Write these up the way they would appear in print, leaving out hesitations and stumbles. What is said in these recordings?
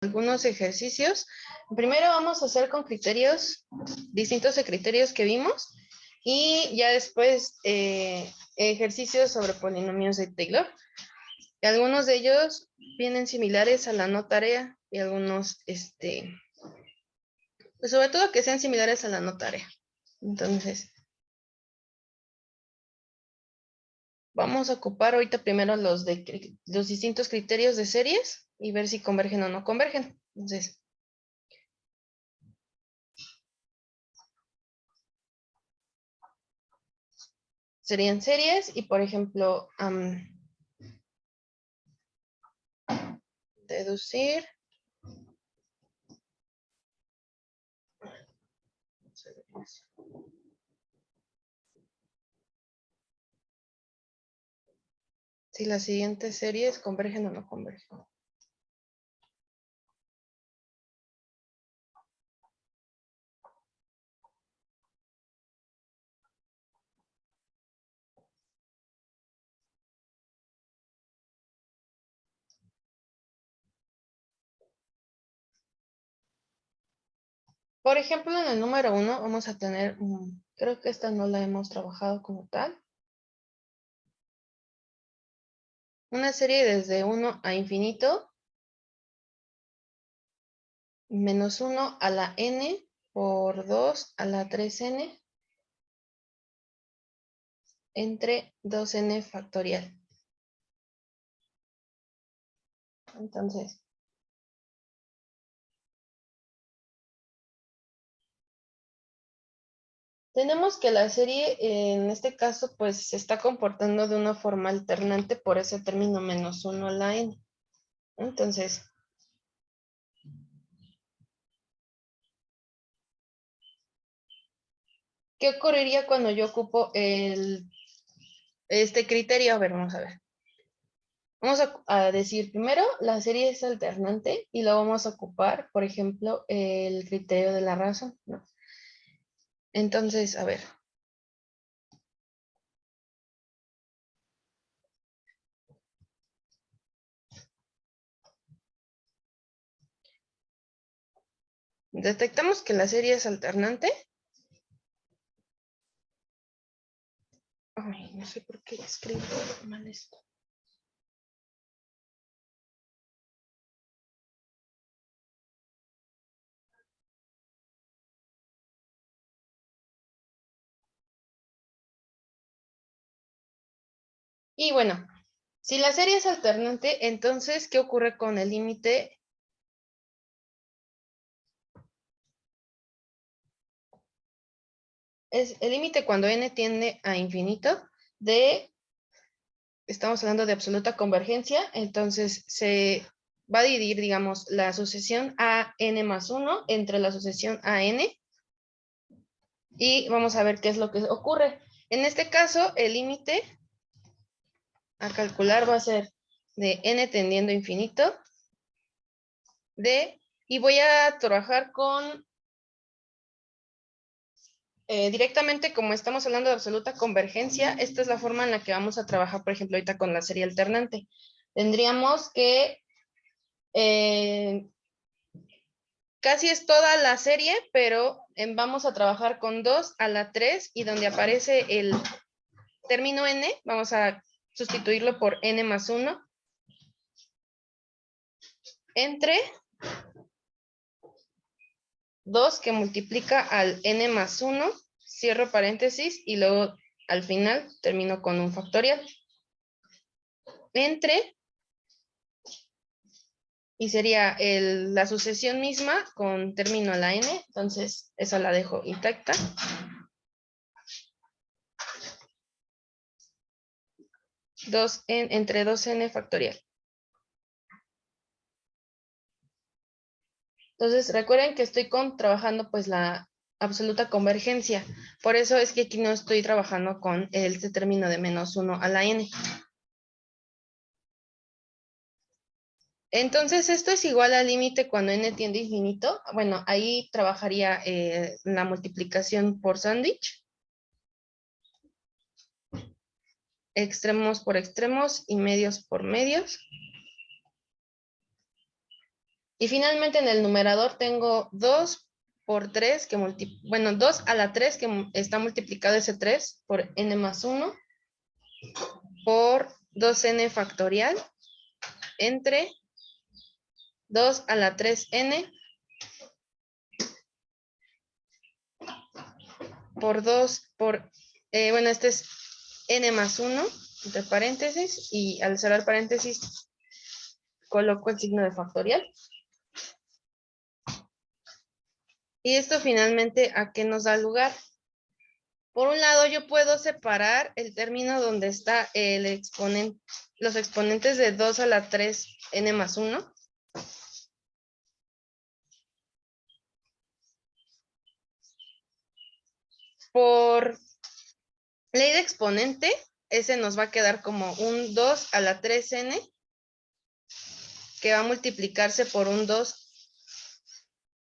algunos ejercicios. Primero vamos a hacer con criterios, distintos de criterios que vimos, y ya después ejercicios sobre polinomios de Taylor. Y algunos de ellos vienen similares a la no tarea y algunos, pues sobre todo que sean similares a la no tarea. Entonces, vamos a ocupar ahorita primero los distintos criterios de series y ver si convergen o no convergen. Entonces, serían series y, por ejemplo, deducir. Si las siguientes series convergen o no convergen. Por ejemplo, en el número 1 vamos a tener, creo que esta no la hemos trabajado como tal. Una serie desde 1 a infinito, menos 1 a la n por 2 a la 3n entre 2n factorial. Entonces, tenemos que la serie, en este caso, pues se está comportando de una forma alternante por ese término menos 1 a la n. Entonces, ¿qué ocurriría cuando yo ocupo este criterio? A ver, vamos a ver. Vamos a decir primero, la serie es alternante y luego vamos a ocupar, por ejemplo, el criterio de la razón, ¿no? Entonces, a ver. Detectamos que la serie es alternante. Ay, no sé por qué escribo mal esto. Y bueno, si la serie es alternante, entonces, ¿qué ocurre con el límite? Es el límite cuando n tiende a infinito estamos hablando de absoluta convergencia, entonces se va a dividir, digamos, la sucesión a n más 1 entre la sucesión a n, y vamos a ver qué es lo que ocurre. En este caso, el límite a calcular va a ser de n tendiendo a infinito, y voy a trabajar con, directamente, como estamos hablando de absoluta convergencia, esta es la forma en la que vamos a trabajar, por ejemplo, ahorita con la serie alternante. Tendríamos que casi es toda la serie, pero vamos a trabajar con 2 a la 3 y donde aparece el término n, vamos a sustituirlo por n más 1 entre 2 que multiplica al n más 1, cierro paréntesis y luego al final termino con un factorial. Entre, y sería la sucesión misma con término a la n, entonces esa la dejo intacta. Entre 2n factorial. Entonces, recuerden que estoy trabajando pues la absoluta convergencia. Por eso es que aquí no estoy trabajando con este término de menos 1 a la n. Entonces, esto es igual al límite cuando n tiende a infinito. Bueno, ahí trabajaría la multiplicación por sándwich. Extremos por extremos y medios por medios. Y finalmente en el numerador tengo 2 por 3, 2 a la 3 que está multiplicado ese 3 por n más 1 por 2n factorial entre 2 a la 3n por 2 por, este es n más 1 entre paréntesis y al cerrar paréntesis coloco el signo de factorial. Y esto finalmente, ¿a qué nos da lugar? Por un lado, yo puedo separar el término donde está el exponente, los exponentes de 2 a la 3n más 1. Por ley de exponente, ese nos va a quedar como un 2 a la 3n, que va a multiplicarse por un 2.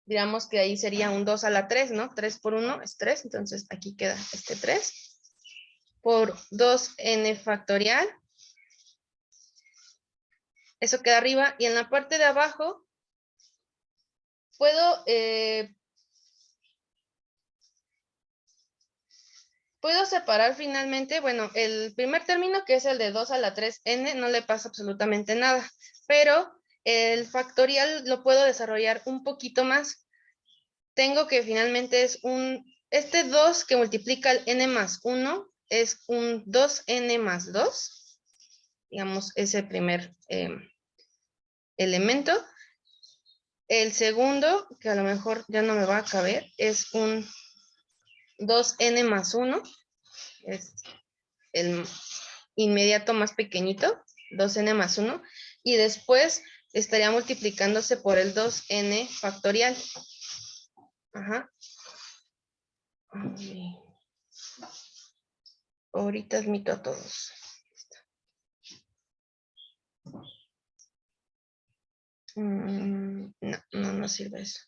Digamos que ahí sería un 2 a la 3, ¿no? 3 por 1 es 3, entonces aquí queda este 3. Por 2n factorial. Eso queda arriba. Y en la parte de abajo, puedo separar finalmente, bueno, el primer término, que es el de 2 a la 3n, no le pasa absolutamente nada. Pero el factorial lo puedo desarrollar un poquito más. Tengo que finalmente es este 2 que multiplica el n más 1 es un 2n más 2. Digamos, ese primer elemento. El segundo, que a lo mejor ya no me va a caber, es un 2n más 1. Es el inmediato más pequeñito, 2n más 1. Y después estaría multiplicándose por el 2n factorial. Ajá. Ahorita admito a todos. No sirve eso.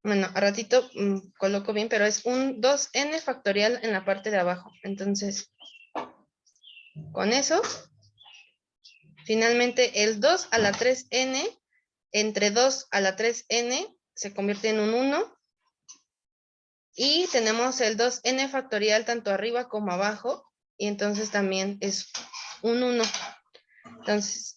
Bueno, a ratito coloco bien, pero es un 2n factorial en la parte de abajo. Entonces, con eso, finalmente el 2 a la 3n entre 2 a la 3n se convierte en un 1. Y tenemos el 2n factorial tanto arriba como abajo. Y entonces también es un 1. Entonces,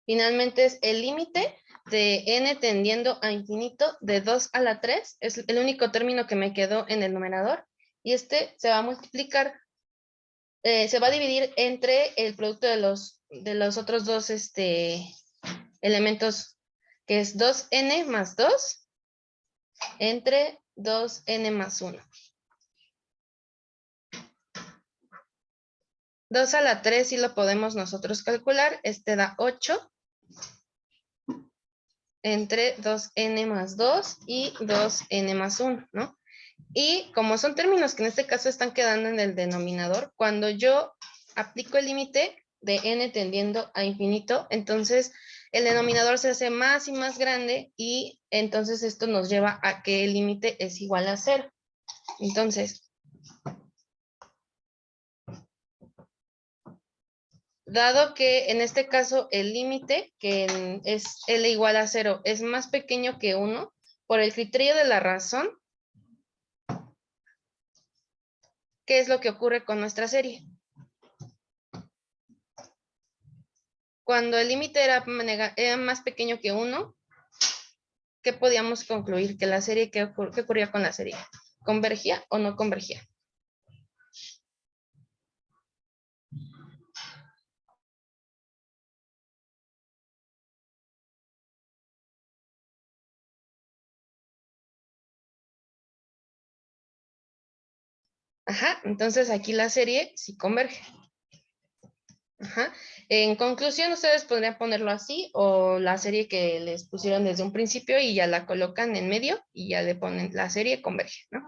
finalmente es el límite de n tendiendo a infinito de 2 a la 3. Es el único término que me quedó en el numerador. Y este se va a multiplicar, se va a dividir entre el producto de los otros dos elementos, que es 2n más 2 entre 2n más 1. 2 a la 3 sí lo podemos nosotros calcular. Este da 8 entre 2n más 2 y 2n más 1, ¿no? Y como son términos que en este caso están quedando en el denominador, cuando yo aplico el límite de n tendiendo a infinito, entonces el denominador se hace más y más grande y entonces esto nos lleva a que el límite es igual a 0. Entonces, dado que en este caso el límite, que es L igual a 0, es más pequeño que 1, por el criterio de la razón, ¿qué es lo que ocurre con nuestra serie? Cuando el límite era más pequeño que 1, ¿qué podíamos concluir? Que la serie, ¿qué ocurría con la serie? ¿Convergía o no convergía? Ajá, entonces aquí la serie sí converge. Ajá. En conclusión, ustedes podrían ponerlo así, o la serie que les pusieron desde un principio y ya la colocan en medio y ya le ponen la serie converge, ¿no?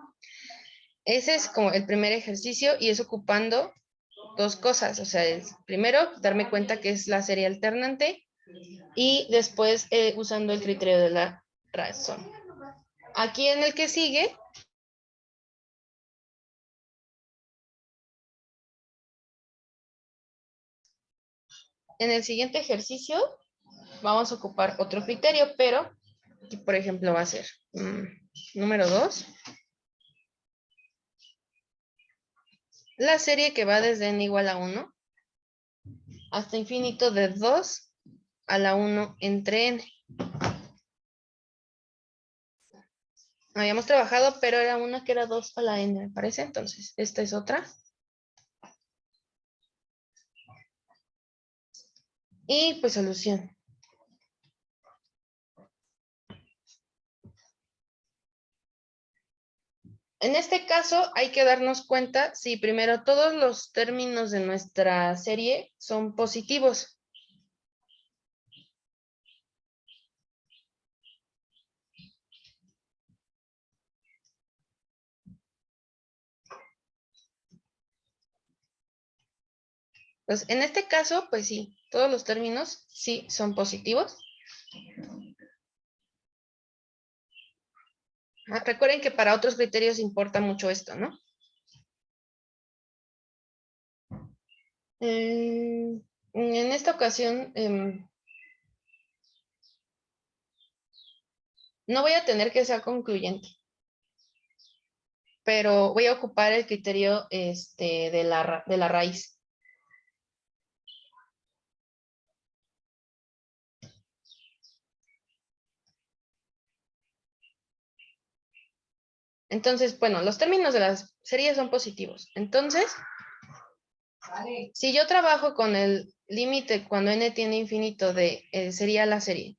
Ese es como el primer ejercicio y es ocupando dos cosas. O sea, primero, darme cuenta que es la serie alternante y después usando el criterio de la razón. Aquí en el que sigue, en el siguiente ejercicio, vamos a ocupar otro criterio, pero aquí, por ejemplo, va a ser número 2. La serie que va desde n igual a 1 hasta infinito de 2 a la 1 entre n. Habíamos trabajado, pero era una que era 2 a la n, me parece. Entonces, esta es otra. Y pues solución. En este caso hay que darnos cuenta si primero todos los términos de nuestra serie son positivos. Pues en este caso, pues sí, todos los términos sí son positivos. Recuerden que para otros criterios importa mucho esto, ¿no? En esta ocasión, no voy a tener que ser concluyente, pero voy a ocupar el criterio de la raíz. Entonces, bueno, los términos de las series son positivos. Entonces, si yo trabajo con el límite cuando n tiene infinito sería la serie,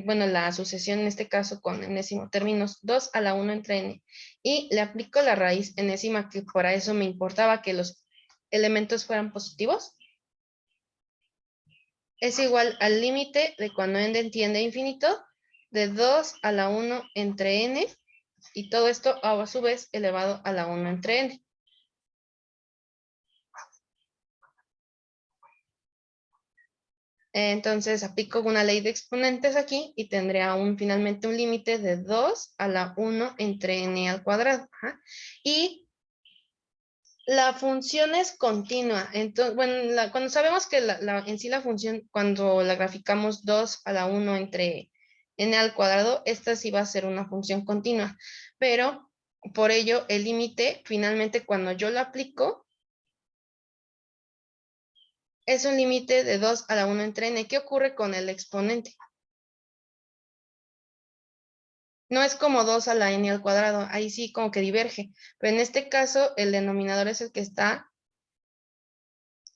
bueno, la sucesión en este caso con enésimo términos 2 a la 1 entre n, y le aplico la raíz enésima, que para eso me importaba que los elementos fueran positivos, es igual al límite de cuando n tiende a infinito de 2 a la 1 entre n, y todo esto a su vez elevado a la 1 entre n. Entonces aplico una ley de exponentes aquí y tendría finalmente un límite de 2 a la 1 entre n al cuadrado. Y la función es continua. Entonces, bueno, cuando sabemos que en sí la función, cuando la graficamos 2 a la 1 entre n al cuadrado, esta sí va a ser una función continua. Pero por ello, el límite, finalmente, cuando yo lo aplico, es un límite de 2 a la 1 entre n. ¿Qué ocurre con el exponente? No es como 2 a la n al cuadrado, ahí sí como que diverge, pero en este caso el denominador es el que está,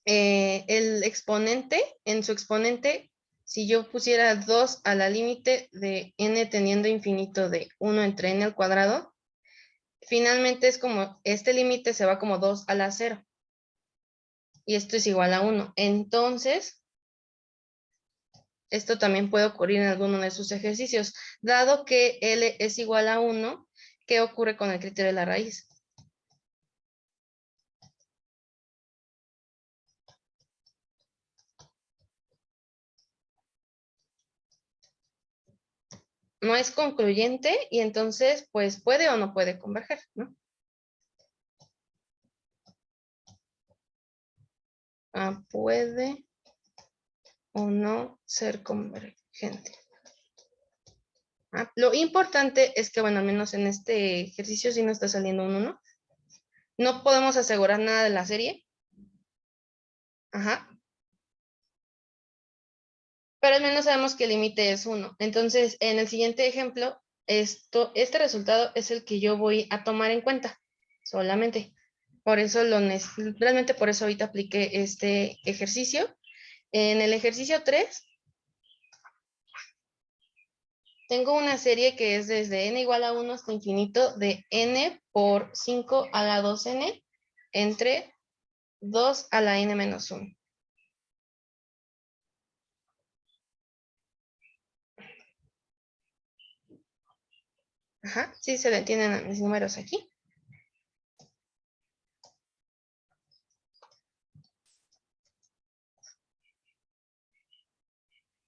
el exponente, en su exponente, si yo pusiera 2 a la límite de n teniendo infinito de 1 entre n al cuadrado, finalmente es como, este límite se va como 2 a la 0, y esto es igual a 1. Entonces, esto también puede ocurrir en alguno de sus ejercicios. Dado que L es igual a 1, ¿qué ocurre con el criterio de la raíz? No es concluyente y entonces, pues, puede o no puede converger, ¿no? Puede o no ser convergente. Lo importante es que, bueno, al menos en este ejercicio sí no está saliendo un 1. No podemos asegurar nada de la serie. Ajá. Pero al menos sabemos que el límite es 1. Entonces, en el siguiente ejemplo, este resultado es el que yo voy a tomar en cuenta solamente. Por eso realmente por eso ahorita apliqué este ejercicio. En el ejercicio 3, tengo una serie que es desde n igual a 1 hasta infinito de n por 5 a la 2n entre 2 a la n menos 1. Ajá, sí se le entienden a mis números aquí.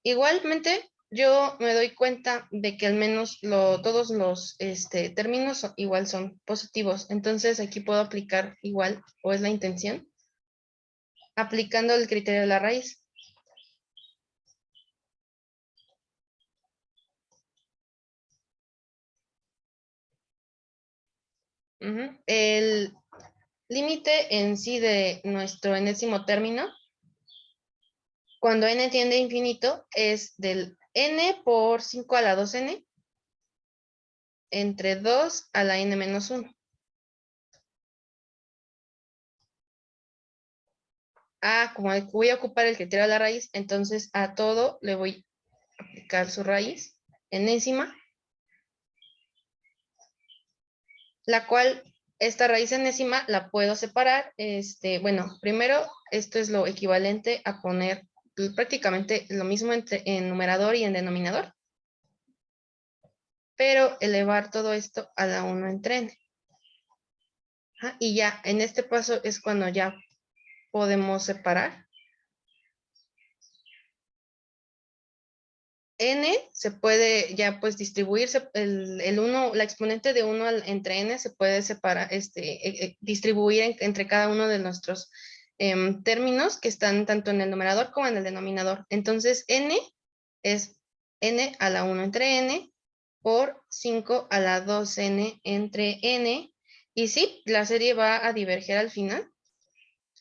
Igualmente, yo me doy cuenta de que al menos todos los términos igual son positivos. Entonces aquí puedo aplicar igual, o es la intención, aplicando el criterio de la raíz. El límite en sí de nuestro enésimo término, cuando n tiende a infinito, es del n por 5 a la 2n entre 2 a la n menos 1. Como voy a ocupar el criterio de la raíz, entonces a todo le voy a aplicar su raíz enésima, la cual esta raíz enésima la puedo separar. Bueno, primero esto es lo equivalente a poner prácticamente lo mismo en numerador y en denominador, pero elevar todo esto a la 1 entre n. Y ya, en este paso es cuando ya podemos separar. N se puede ya pues distribuirse, el 1, la exponente de 1 entre n se puede separar, distribuir entre cada uno de nuestros términos que están tanto en el numerador como en el denominador. Entonces n es n a la 1 entre n por 5 a la 2n entre n. Y sí, la serie va a diverger al final.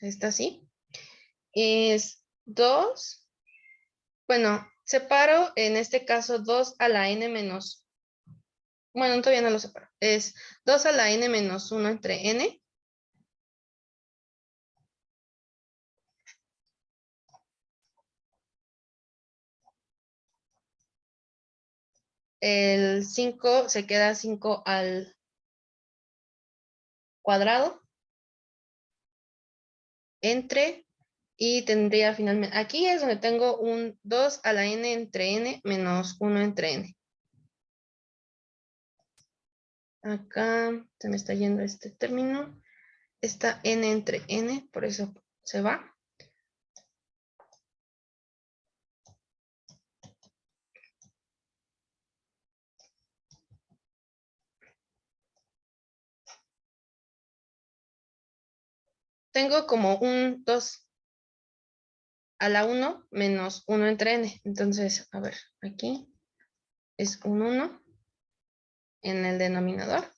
Está así. Es 2. Bueno, separo en este caso 2 a la n menos. Bueno, todavía no lo separo. Es 2 a la n menos 1 entre n. El 5 se queda 5 al cuadrado entre, y tendría finalmente, aquí es donde tengo un 2 a la n entre n menos 1 entre n. Acá se me está yendo este término. Está n entre n, por eso se va. Tengo como un 2 a la 1 menos 1 entre n. Entonces, a ver, aquí es un 1 en el denominador.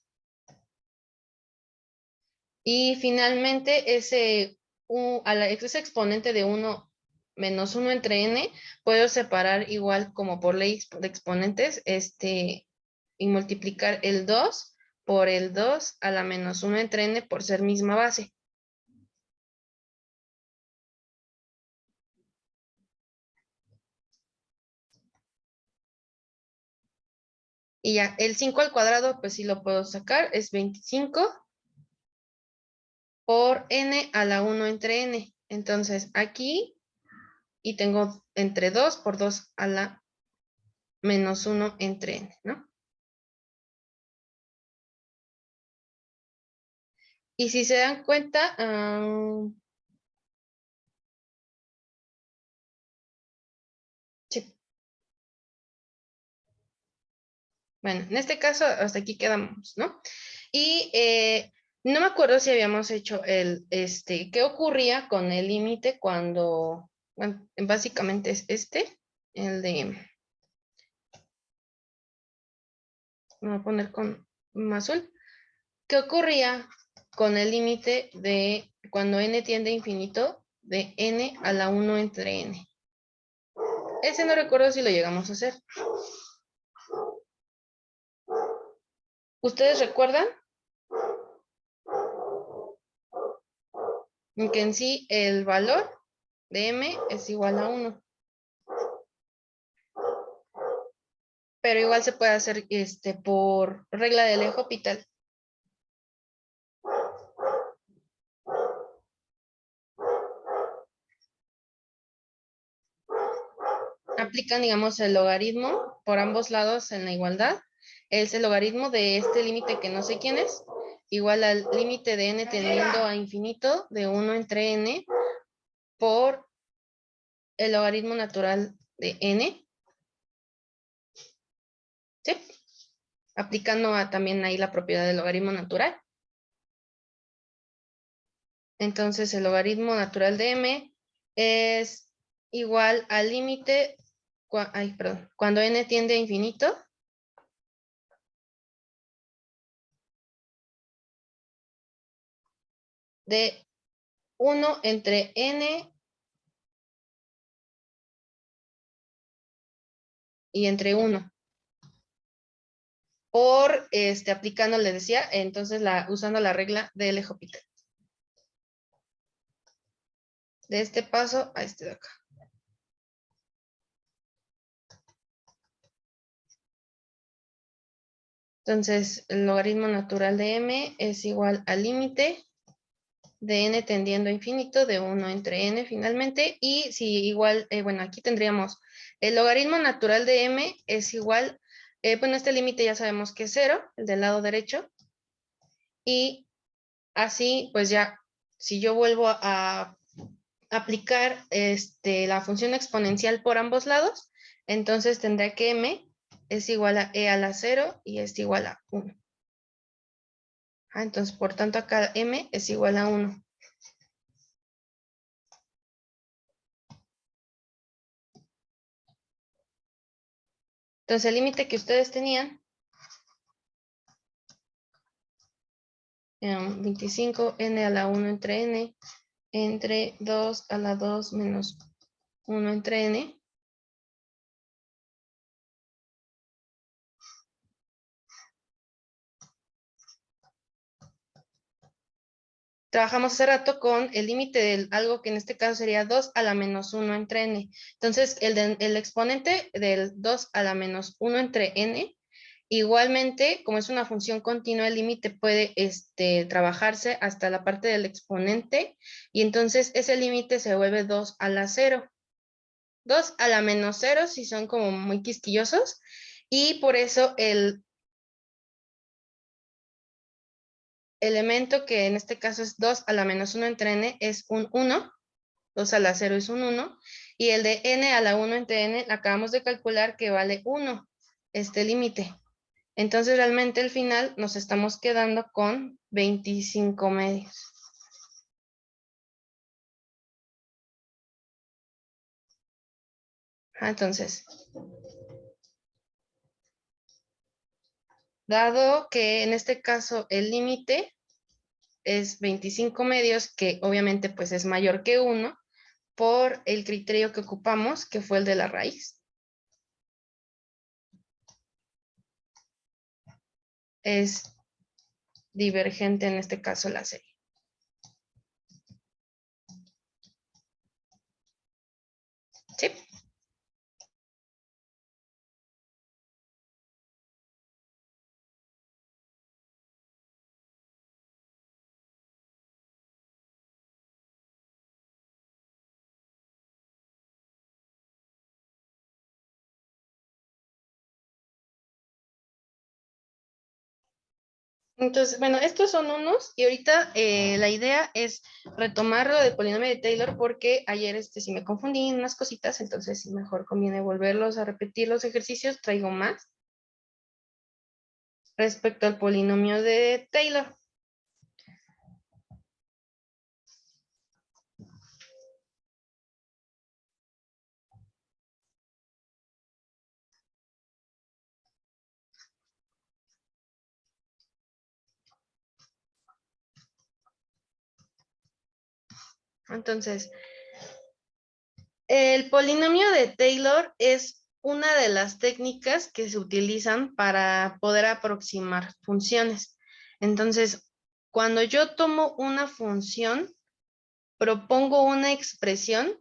Y finalmente ese exponente de 1 menos 1 entre n, puedo separar igual como por ley de exponentes, y multiplicar el 2 por el 2 a la menos 1 entre n por ser misma base. Y ya, el 5 al cuadrado, pues sí lo puedo sacar, es 25 por n a la 1 entre n. Entonces, aquí, y tengo entre 2 por 2 a la menos 1 entre n, ¿no? Y si se dan cuenta, sí. Bueno, en este caso hasta aquí quedamos, ¿no? Y no me acuerdo si habíamos hecho ¿qué ocurría con el límite cuando, bueno, básicamente es el de, me voy a poner con azul. ¿Qué ocurría con el límite de cuando n tiende a infinito de n a la 1 entre n? Ese no recuerdo si lo llegamos a hacer. ¿Ustedes recuerdan? Que en sí el valor de m es igual a 1. Pero igual se puede hacer por regla del eje Hopital. Aplican, digamos, el logaritmo por ambos lados en la igualdad. Es el logaritmo de este límite que no sé quién es, igual al límite de n tendiendo a infinito de 1 entre n por el logaritmo natural de n ¿Sí? Aplicando también ahí la propiedad del logaritmo natural. Entonces, el logaritmo natural de m es igual al límite, cuando n tiende a infinito, de 1 entre n y entre 1. Por aplicando, le decía, entonces usando la regla de L'Hopital. De este paso a este de acá. Entonces, el logaritmo natural de m es igual al límite de n tendiendo a infinito de 1 entre n finalmente. Y si igual, bueno, aquí tendríamos el logaritmo natural de m es igual, bueno, este límite ya sabemos que es 0, el del lado derecho. Y así, pues ya, si yo vuelvo a aplicar la función exponencial por ambos lados, entonces tendrá que m es igual a e a la 0 y es igual a 1. Entonces, por tanto, acá m es igual a 1. Entonces, el límite que ustedes tenían, 25n a la 1 entre 2 a la 2 menos 1 entre n. Trabajamos hace rato con el límite de algo que en este caso sería 2 a la menos 1 entre n. Entonces, el exponente del 2 a la menos 1 entre n, igualmente, como es una función continua, el límite puede trabajarse hasta la parte del exponente, y entonces ese límite se vuelve 2 a la 0. 2 a la menos 0 si son como muy quisquillosos, y por eso el elemento que en este caso es 2 a la menos 1 entre n es un 1, 2 a la 0 es un 1, y el de n a la 1 entre n acabamos de calcular que vale 1, este límite. Entonces realmente al final nos estamos quedando con 25 medios. Entonces, dado que en este caso el límite es 25 medios, que obviamente pues es mayor que 1, por el criterio que ocupamos, que fue el de la raíz, es divergente en este caso la serie. ¿Sí? Entonces, bueno, estos son unos, y ahorita la idea es retomar lo del polinomio de Taylor, porque ayer sí me confundí en unas cositas, entonces sí mejor conviene volverlos a repetir los ejercicios, traigo más respecto al polinomio de Taylor. Entonces, el polinomio de Taylor es una de las técnicas que se utilizan para poder aproximar funciones. Entonces, cuando yo tomo una función, propongo una expresión,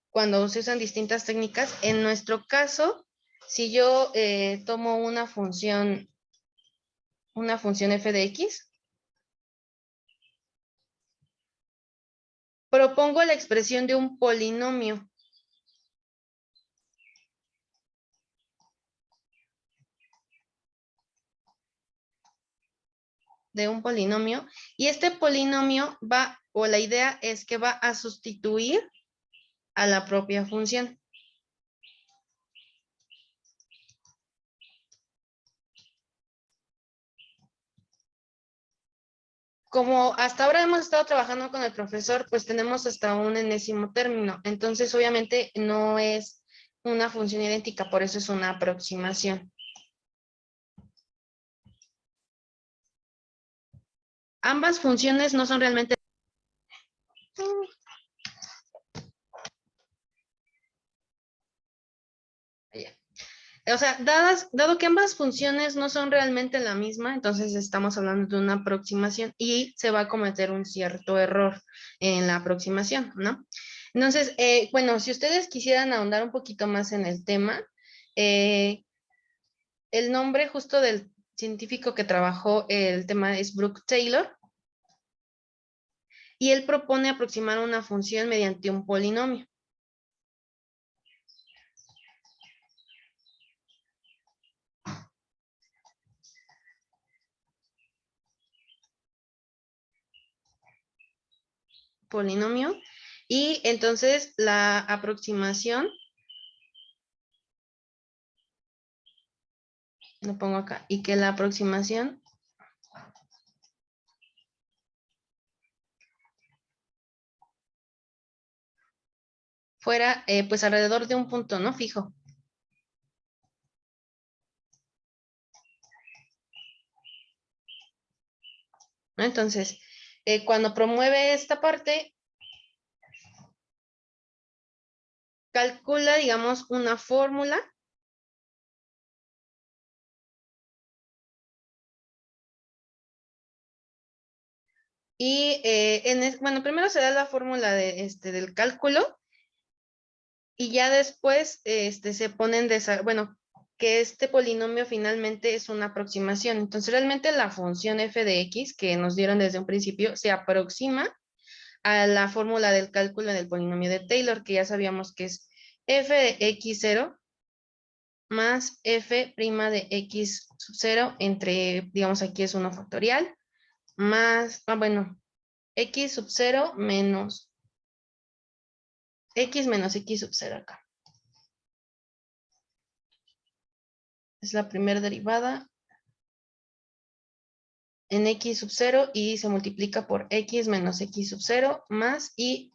cuando se usan distintas técnicas. En nuestro caso, si yo tomo una función f de x, propongo la expresión de un polinomio. Y este polinomio va, o la idea es que va a sustituir a la propia función. como hasta ahora hemos estado trabajando con el profesor, pues tenemos hasta un enésimo término. Entonces, obviamente, no es una función idéntica, por eso es una aproximación. Ambas funciones no son realmente... O sea, dado que ambas funciones no son realmente la misma, entonces estamos hablando de una aproximación y se va a cometer un cierto error en la aproximación, ¿no? Entonces, bueno, si ustedes quisieran ahondar un poquito más en el tema, el nombre justo del científico que trabajó el tema es Brooke Taylor, y él propone aproximar una función mediante un polinomio. Polinomio, y entonces la aproximación, lo pongo acá, y que la aproximación fuera pues alrededor de un punto, ¿no? Fijo. ¿No? Entonces, cuando promueve esta parte, calcula, digamos, una fórmula y, bueno, primero se da la fórmula del cálculo y ya después se ponen, bueno, que este polinomio finalmente es una aproximación. Entonces, realmente la función f de x que nos dieron desde un principio se aproxima a la fórmula del cálculo del polinomio de Taylor, que ya sabíamos que es f de x0 más f' de x sub 0 entre, digamos, aquí es 1 factorial, más, bueno, x sub 0 menos x menos x sub 0 acá. Es la primera derivada en x sub 0 y se multiplica por x menos x sub 0 más y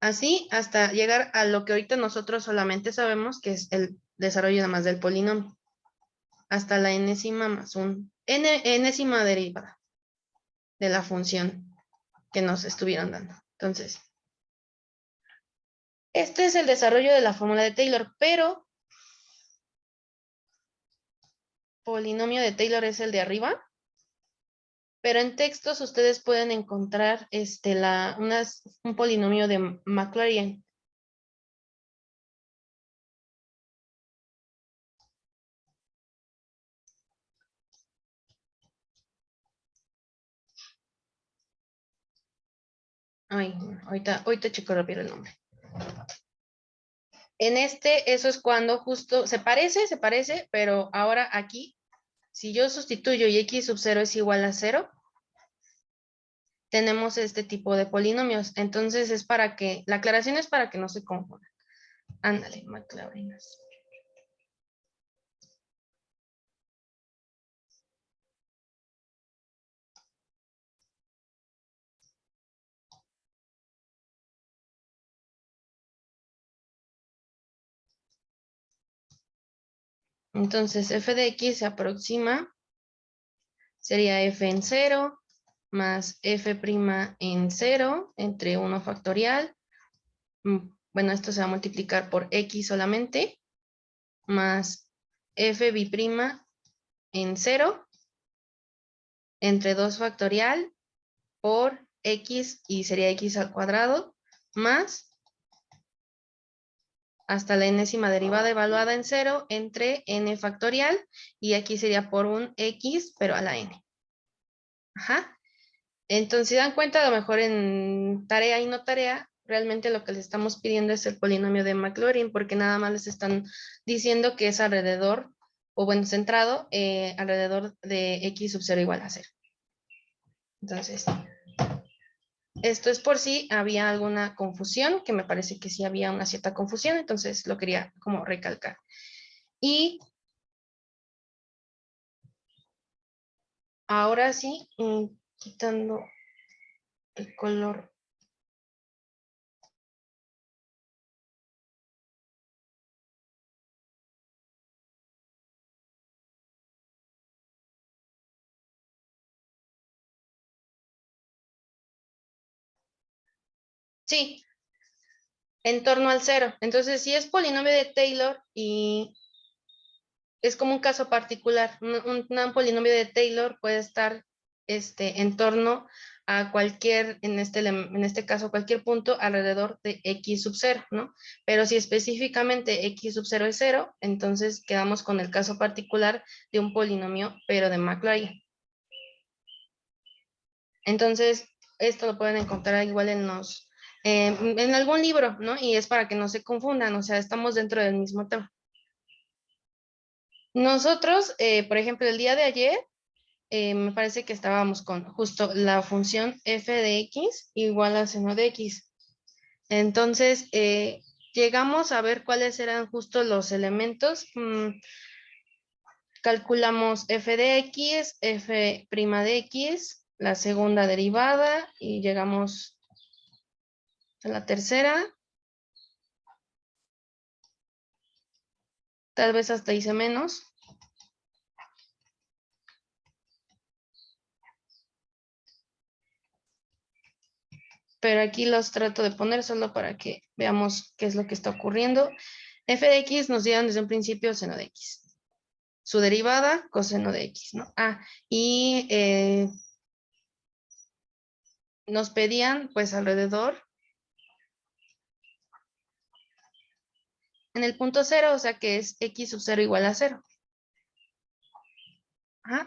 así hasta llegar a lo que ahorita nosotros solamente sabemos que es el desarrollo nada más del polinomio. Hasta la enésima más enésima derivada de la función que nos estuvieron dando. Entonces, este es el desarrollo de la fórmula de Taylor, pero polinomio de Taylor es el de arriba. Pero en textos ustedes pueden encontrar un polinomio de Maclaurin. Ay, ahorita checo rápido el nombre. En eso es cuando justo se parece, pero ahora aquí, si yo sustituyo y x sub 0 es igual a 0, tenemos este tipo de polinomios. Entonces la aclaración es para que no se confundan. Ándale, Maclaurinas. Entonces, f de x se aproxima, sería f en 0, más f' en 0, entre 1 factorial. Bueno, esto se va a multiplicar por x solamente, más f b' en 0, entre 2 factorial, por x, y sería x al cuadrado, más hasta la enésima derivada evaluada en 0 entre n factorial, y aquí sería por un x, pero a la n. Ajá. Entonces, si dan cuenta, a lo mejor en tarea y no tarea, realmente lo que les estamos pidiendo es el polinomio de Maclaurin, porque nada más les están diciendo que es alrededor, o bueno, centrado alrededor de x sub 0 igual a 0. Entonces, esto es por si había alguna confusión, que me parece que sí había una cierta confusión, entonces lo quería como recalcar. Y Ahora sí, quitando el color. Sí, en torno al cero. Entonces, si es polinomio de Taylor y es como un caso particular, un polinomio de Taylor puede estar en torno a cualquier, en este caso, cualquier punto alrededor de x sub 0, ¿no? Pero si específicamente x sub 0 es 0, entonces quedamos con el caso particular de un polinomio, pero de Maclaurin. Entonces, esto lo pueden encontrar igual en algún libro, ¿no? Y es para que no se confundan, o sea, estamos dentro del mismo tema. Nosotros, por ejemplo, el día de ayer, me parece que estábamos con justo la función f de x igual a seno de x. Entonces, llegamos a ver cuáles eran justo los elementos. Calculamos f de x, f' de x, la segunda derivada y llegamos a la tercera. Tal vez hasta hice menos. Pero aquí los trato de poner solo para que veamos qué es lo que está ocurriendo. F de x nos dieron desde un principio seno de x. Su derivada, coseno de x, ¿no? Y nos pedían pues alrededor en el punto cero, o sea que es x sub 0 igual a 0.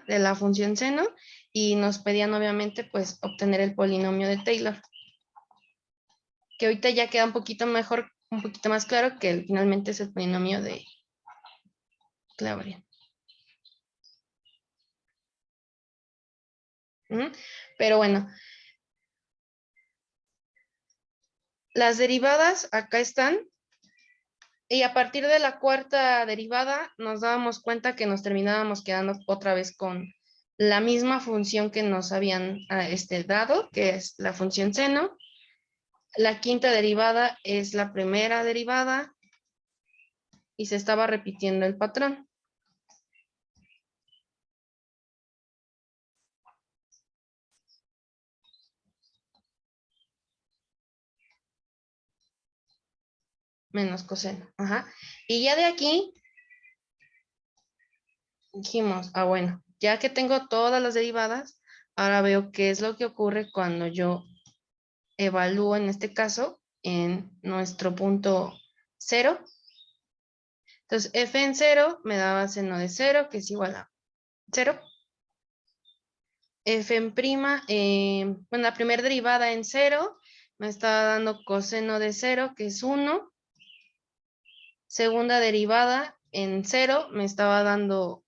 De la función seno, y nos pedían obviamente pues obtener el polinomio de Taylor, que ahorita ya queda un poquito mejor, un poquito más claro que finalmente es el polinomio de Claudia. Pero bueno, las derivadas acá están, y a partir de la cuarta derivada nos dábamos cuenta que nos terminábamos quedando otra vez con la misma función que nos habían dado, que es la función seno. La quinta derivada es la primera derivada y se estaba repitiendo el patrón. Menos coseno. Y ya de aquí dijimos, bueno, ya que tengo todas las derivadas, ahora veo qué es lo que ocurre cuando yo evalúo en este caso en nuestro punto 0. Entonces, f en 0 me daba seno de 0, que es igual a 0. F en prima, bueno, la primera derivada en 0 me estaba dando coseno de 0, que es 1. Segunda derivada en 0 me estaba dando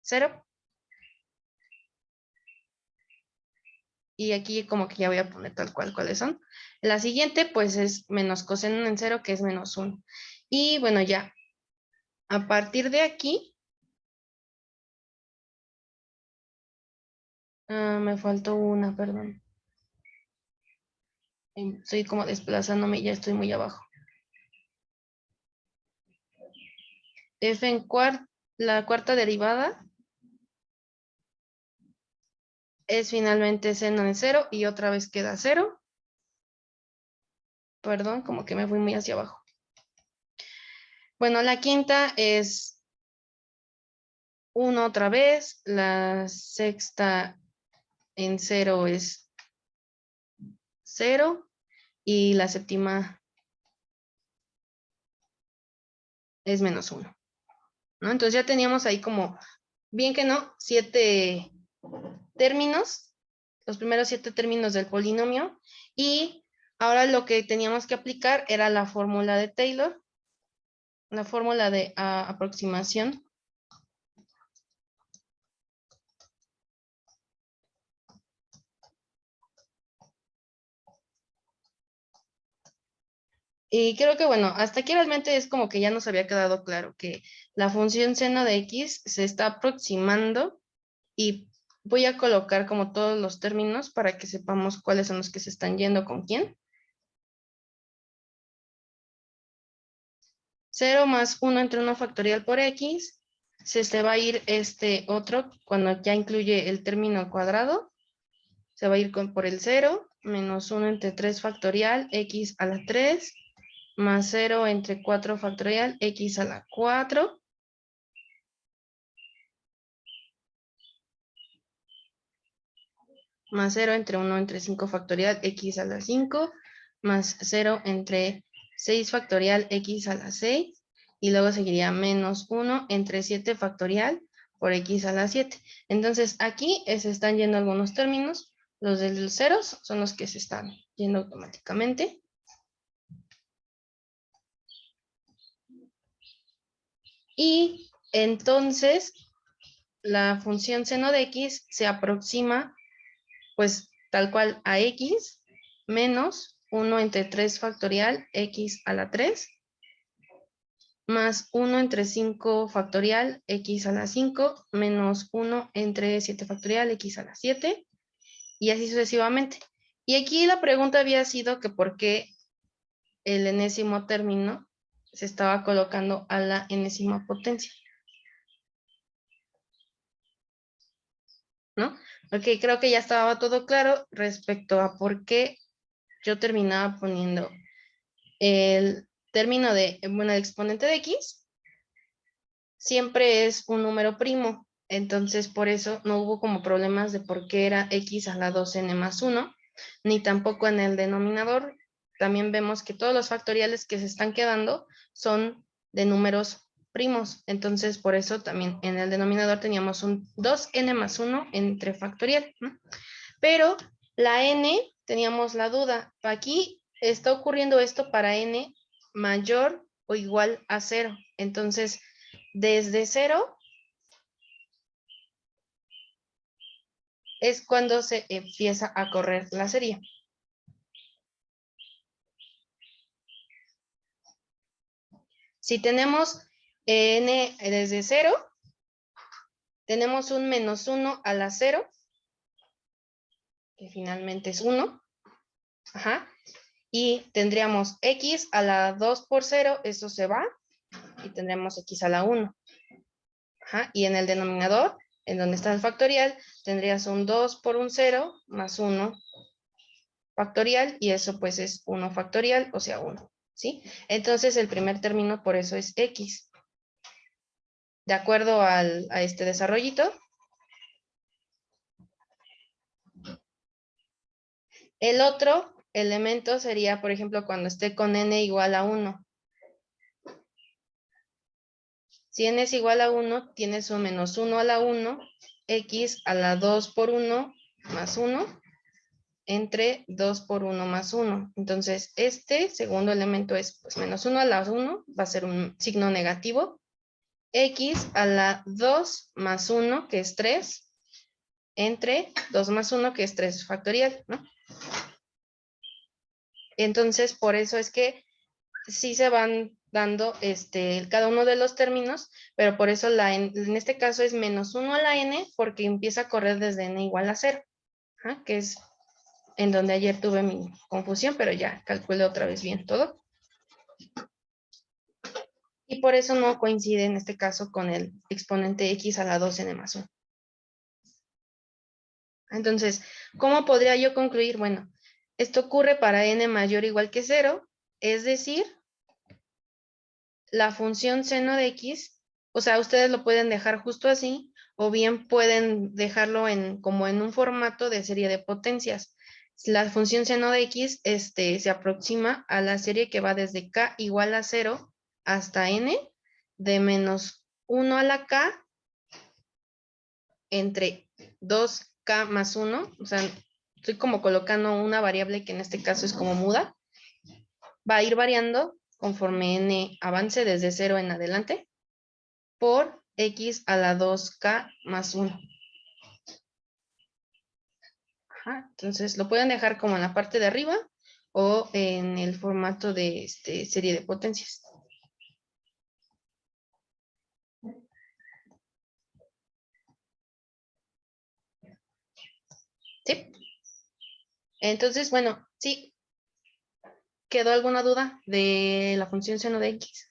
0. Y aquí como que ya voy a poner tal cual cuáles son. La siguiente pues es menos coseno en 0, que es menos 1. Y bueno, ya. A partir de aquí, me faltó una, perdón. Estoy como desplazándome, ya estoy muy abajo. F en la cuarta derivada es finalmente seno de 0 y otra vez queda 0. Perdón, como que me fui muy hacia abajo. Bueno, la quinta es 1 otra vez. La sexta en 0 es 0. Y la séptima es menos 1. ¿No? Entonces ya teníamos ahí como, bien que no, 7 términos, los primeros 7 términos del polinomio, y ahora lo que teníamos que aplicar era la fórmula de Taylor, la fórmula de aproximación. Y creo que, bueno, hasta aquí realmente es como que ya nos había quedado claro que la función seno de x se está aproximando y voy a colocar como todos los términos para que sepamos cuáles son los que se están yendo con quién. 0 más 1 entre 1 factorial por x. Se va a ir este otro cuando ya incluye el término cuadrado. Se va a ir por el 0, menos 1 entre 3 factorial, x a la 3, más 0 entre 4 factorial, x a la 4. Más 0 entre 1 entre 5 factorial, x a la 5, más 0 entre 6 factorial, x a la 6, y luego seguiría menos 1 entre 7 factorial por x a la 7. Entonces aquí se están yendo algunos términos, los de los ceros son los que se están yendo automáticamente. Y entonces la función seno de x se aproxima pues tal cual a x menos 1 entre 3 factorial x a la 3 más 1 entre 5 factorial x a la 5 menos 1 entre 7 factorial x a la 7 y así sucesivamente. Y aquí la pregunta había sido que por qué el enésimo término se estaba colocando a la enésima potencia, ¿no? Porque creo que ya estaba todo claro respecto a por qué yo terminaba poniendo el término de, bueno, el exponente de x siempre es un número primo. Entonces, por eso no hubo como problemas de por qué era x a la 2n más 1, ni tampoco en el denominador. También vemos que todos los factoriales que se están quedando son de números primos. Entonces, por eso también en el denominador teníamos un 2n más 1 entre factorial, ¿no? Pero la n, teníamos la duda. Aquí está ocurriendo esto para n mayor o igual a 0. Entonces, desde 0 es cuando se empieza a correr la serie. Si tenemos n desde 0, tenemos un menos 1 a la 0, que finalmente es 1. Ajá. Y tendríamos x a la 2 por 0, eso se va, y tendremos x a la 1. Ajá. Y en el denominador, en donde está el factorial, tendrías un 2 por un 0 más 1 factorial, y eso pues es 1 factorial, o sea 1, ¿sí? Entonces el primer término por eso es x. De acuerdo a este desarrollito. El otro elemento sería, por ejemplo, cuando esté con n igual a 1. Si n es igual a 1, tienes un menos 1 a la 1, x a la 2 por 1 más 1, entre 2 por 1 más 1. Entonces, este segundo elemento es pues, menos 1 a la 1, va a ser un signo negativo. X a la 2 más 1, que es 3, entre 2 más 1, que es 3 factorial, ¿no? Entonces, por eso es que sí se van dando cada uno de los términos, pero por eso en este caso es menos 1 a la n, porque empieza a correr desde n igual a 0, ¿ah? Que es en donde ayer tuve mi confusión, pero ya calculé otra vez bien todo. Y por eso no coincide en este caso con el exponente x a la 2n más 1. Entonces, ¿cómo podría yo concluir? Bueno, esto ocurre para n mayor o igual que 0, es decir, la función seno de x, o sea, ustedes lo pueden dejar justo así, o bien pueden dejarlo como en un formato de serie de potencias. La función seno de x se aproxima a la serie que va desde k igual a 0 hasta n, de menos 1 a la k entre 2k más 1, o sea, estoy como colocando una variable que en este caso es como muda, va a ir variando conforme n avance desde 0 en adelante, por x a la 2k más 1. Ajá, entonces lo pueden dejar como en la parte de arriba o en el formato de serie de potencias. Entonces, bueno, sí, ¿quedó alguna duda de la función seno de x?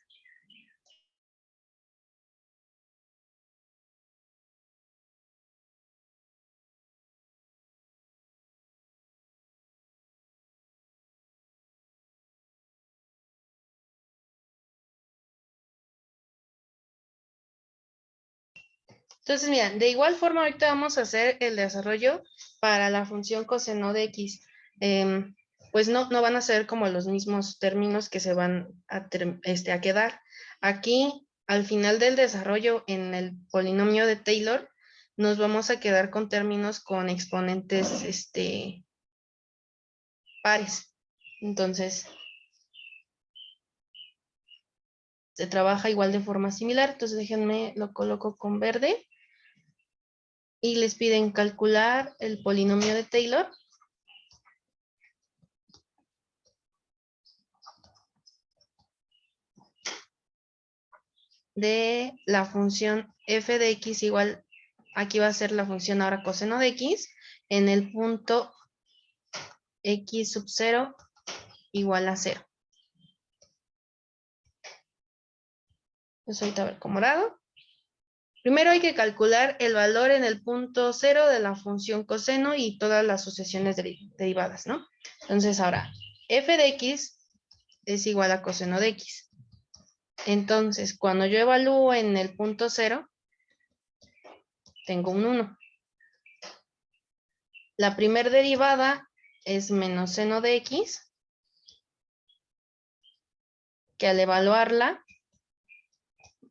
Entonces, mira, de igual forma ahorita vamos a hacer el desarrollo para la función coseno de x. Pues no van a ser como los mismos términos que se van a quedar. Aquí, al final del desarrollo en el polinomio de Taylor, nos vamos a quedar con términos con exponentes pares. Entonces, se trabaja igual de forma similar. Entonces, déjenme, lo coloco con verde. Y les piden calcular el polinomio de Taylor. De la función f de x igual, aquí va a ser la función ahora coseno de x, en el punto x sub 0 igual a 0. Entonces ahorita a ver con morado. Primero hay que calcular el valor en el punto 0 de la función coseno y todas las sucesiones derivadas, ¿no? Entonces ahora, f de x es igual a coseno de x. Entonces, cuando yo evalúo en el punto 0, tengo un 1. La primera derivada es menos seno de x, que al evaluarla,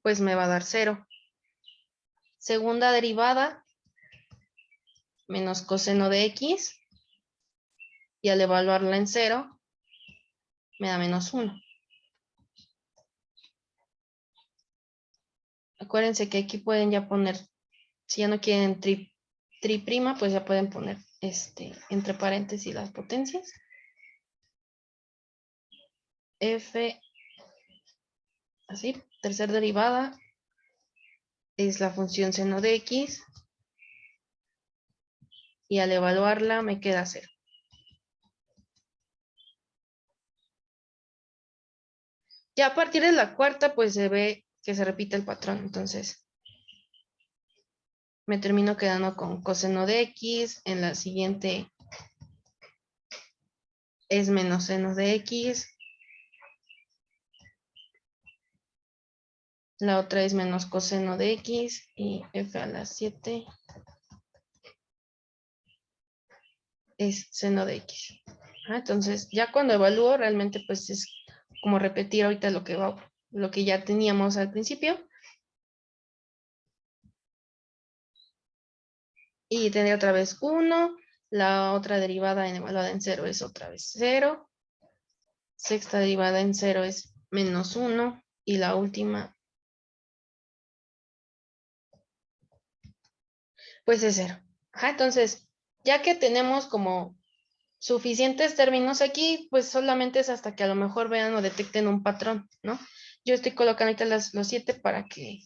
pues me va a dar 0. Segunda derivada, menos coseno de x, y al evaluarla en 0, me da menos 1. Acuérdense que aquí pueden ya poner, si ya no quieren prima, pues ya pueden poner entre paréntesis las potencias. F, así, tercera derivada, es la función seno de x, y al evaluarla me queda 0. Ya a partir de la cuarta, pues se ve que se repite el patrón. Entonces, me termino quedando con coseno de x. En la siguiente es menos seno de x. La otra es menos coseno de x. Y f a la 7 es seno de x. Entonces, ya cuando evalúo, realmente pues es como repetir ahorita lo que ya teníamos al principio. Y tendría otra vez 1. La otra derivada evaluada en 0 es otra vez 0. Sexta derivada en 0 es menos 1. Y la última, pues es 0. Entonces, ya que tenemos como suficientes términos aquí, pues solamente es hasta que a lo mejor vean o detecten un patrón, ¿no? Yo estoy colocando ahorita los 7 para que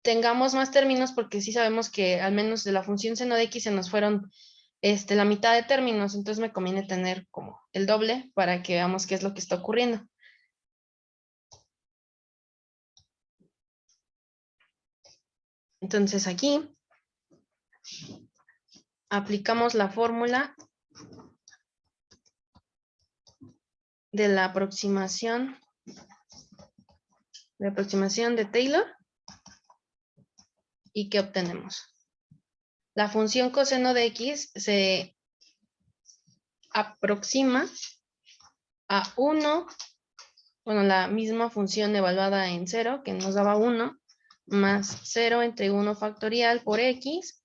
tengamos más términos, porque sí sabemos que al menos de la función seno de x se nos fueron la mitad de términos, entonces me conviene tener como el doble para que veamos qué es lo que está ocurriendo. Entonces aquí aplicamos la fórmula de la aproximación de Taylor. ¿Y qué obtenemos? La función coseno de x se aproxima a 1, bueno, la misma función evaluada en 0, que nos daba 1, más 0 entre 1 factorial por x,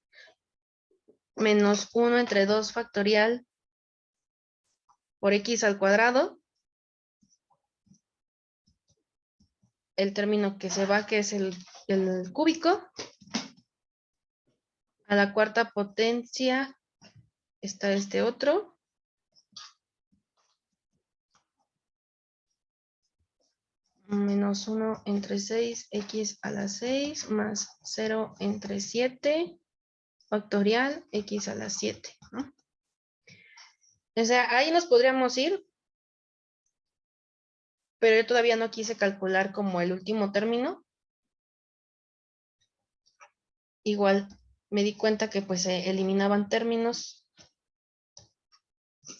menos 1 entre 2 factorial por x al cuadrado. El término que se va, que es el cúbico. A la cuarta potencia está este otro. Menos 1 entre 6, x a la 6, más 0 entre 7, factorial, x a la 7, ¿no? O sea, ahí nos podríamos ir, pero yo todavía no quise calcular como el último término. Igual me di cuenta que pues se eliminaban términos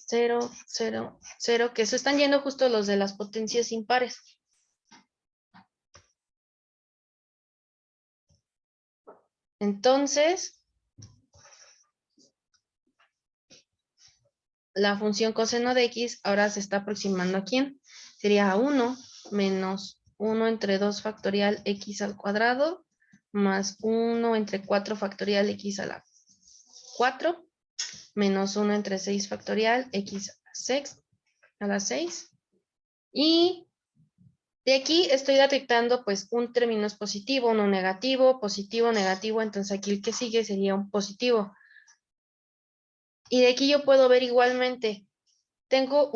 0, 0, 0, que se están yendo justo los de las potencias impares. Entonces, la función coseno de x ahora se está aproximando a ¿quién? Sería a 1 menos 1 entre 2 factorial x al cuadrado más 1 entre 4 factorial x a la 4 menos 1 entre 6 factorial x a la 6. Y de aquí estoy detectando pues un término es positivo, uno negativo, positivo, negativo. Entonces aquí el que sigue sería un positivo. Y de aquí yo puedo ver igualmente, tengo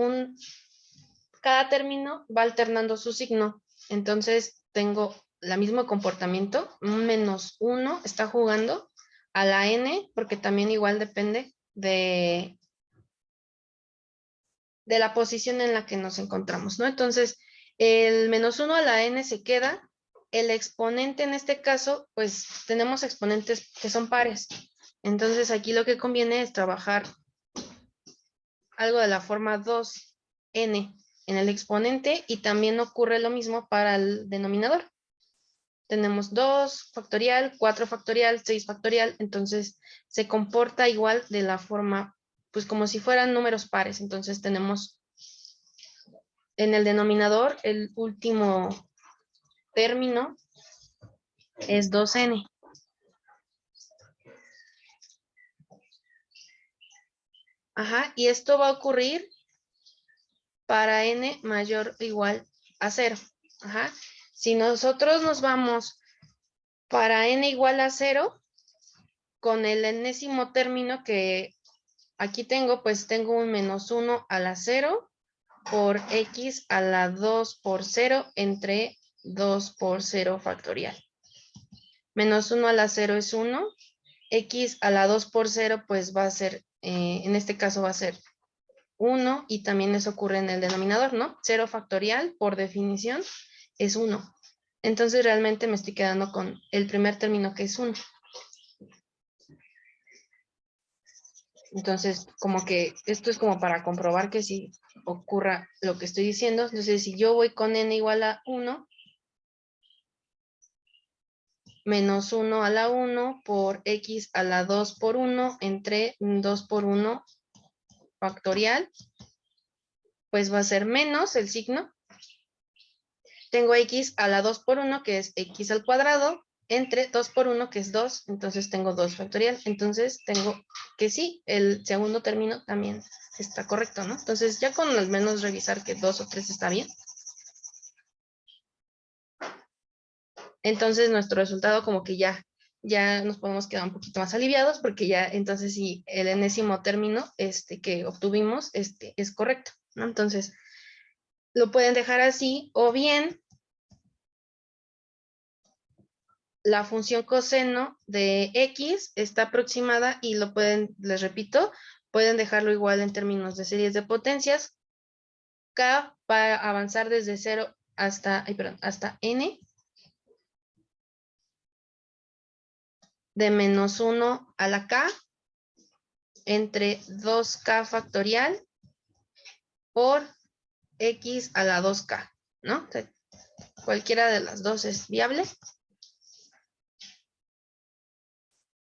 cada término va alternando su signo. Entonces tengo el mismo comportamiento, un menos 1 está jugando a la n, porque también igual depende de la posición en la que nos encontramos, ¿no? Entonces, el menos 1 a la n se queda. El exponente en este caso, pues tenemos exponentes que son pares. Entonces, aquí lo que conviene es trabajar algo de la forma 2n en el exponente, y también ocurre lo mismo para el denominador. Tenemos 2 factorial, 4 factorial, 6 factorial, entonces se comporta igual de la forma, pues como si fueran números pares. Entonces tenemos en el denominador el último término es 2n. Ajá, y esto va a ocurrir para n mayor o igual a 0. Ajá. Si nosotros nos vamos para n igual a 0, con el enésimo término que aquí tengo, pues tengo un menos 1 a la 0 por x a la 2 por 0 entre 2 por 0 factorial. Menos 1 a la 0 es 1. X a la 2 por 0, pues va a ser, en este caso va a ser 1, y también eso ocurre en el denominador, ¿no? 0 factorial, por definición, es 1. Entonces realmente me estoy quedando con el primer término, que es 1. Entonces, como que esto es como para comprobar que sí ocurra lo que estoy diciendo. Entonces, si yo voy con n igual a 1, menos 1 a la 1 por x a la 2 por 1 entre 2 por 1 factorial, pues va a ser menos el signo. Tengo x a la 2 por 1, que es x al cuadrado, entre 2 por 1, que es 2, entonces tengo 2 factorial. Entonces tengo que sí, el segundo término también está correcto, ¿no? Entonces ya con al menos revisar que 2 o 3 está bien. Entonces nuestro resultado como que ya nos podemos quedar un poquito más aliviados, porque ya entonces sí, el enésimo término que obtuvimos es correcto, ¿no? Entonces lo pueden dejar así, o bien la función coseno de x está aproximada y lo pueden, les repito, pueden dejarlo igual en términos de series de potencias. K va a avanzar desde 0 hasta, hasta n, de menos 1 a la k, entre 2k factorial por x a la 2k, ¿no? O sea, cualquiera de las dos es viable.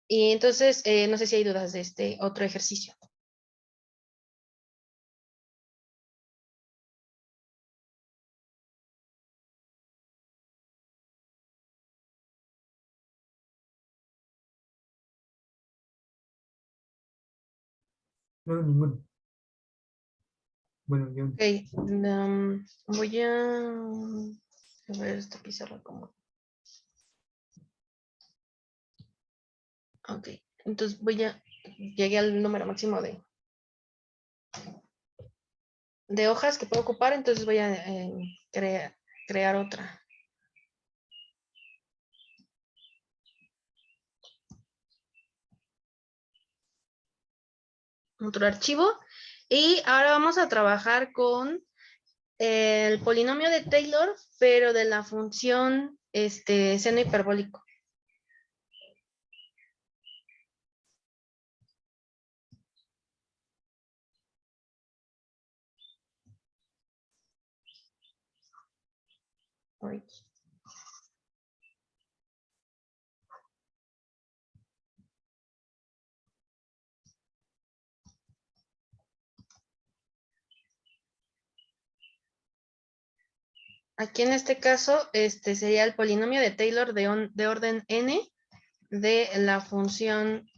Y entonces, no sé si hay dudas de este otro ejercicio. No, ninguno. Bueno, yo. Ok, voy a ver esta pizarra como. Ok, entonces llegué al número máximo de hojas que puedo ocupar, entonces voy a crear otro archivo. Y ahora vamos a trabajar con el polinomio de Taylor, pero de la función seno hiperbólico. Ay. Aquí en este caso, sería el polinomio de Taylor de orden n de la función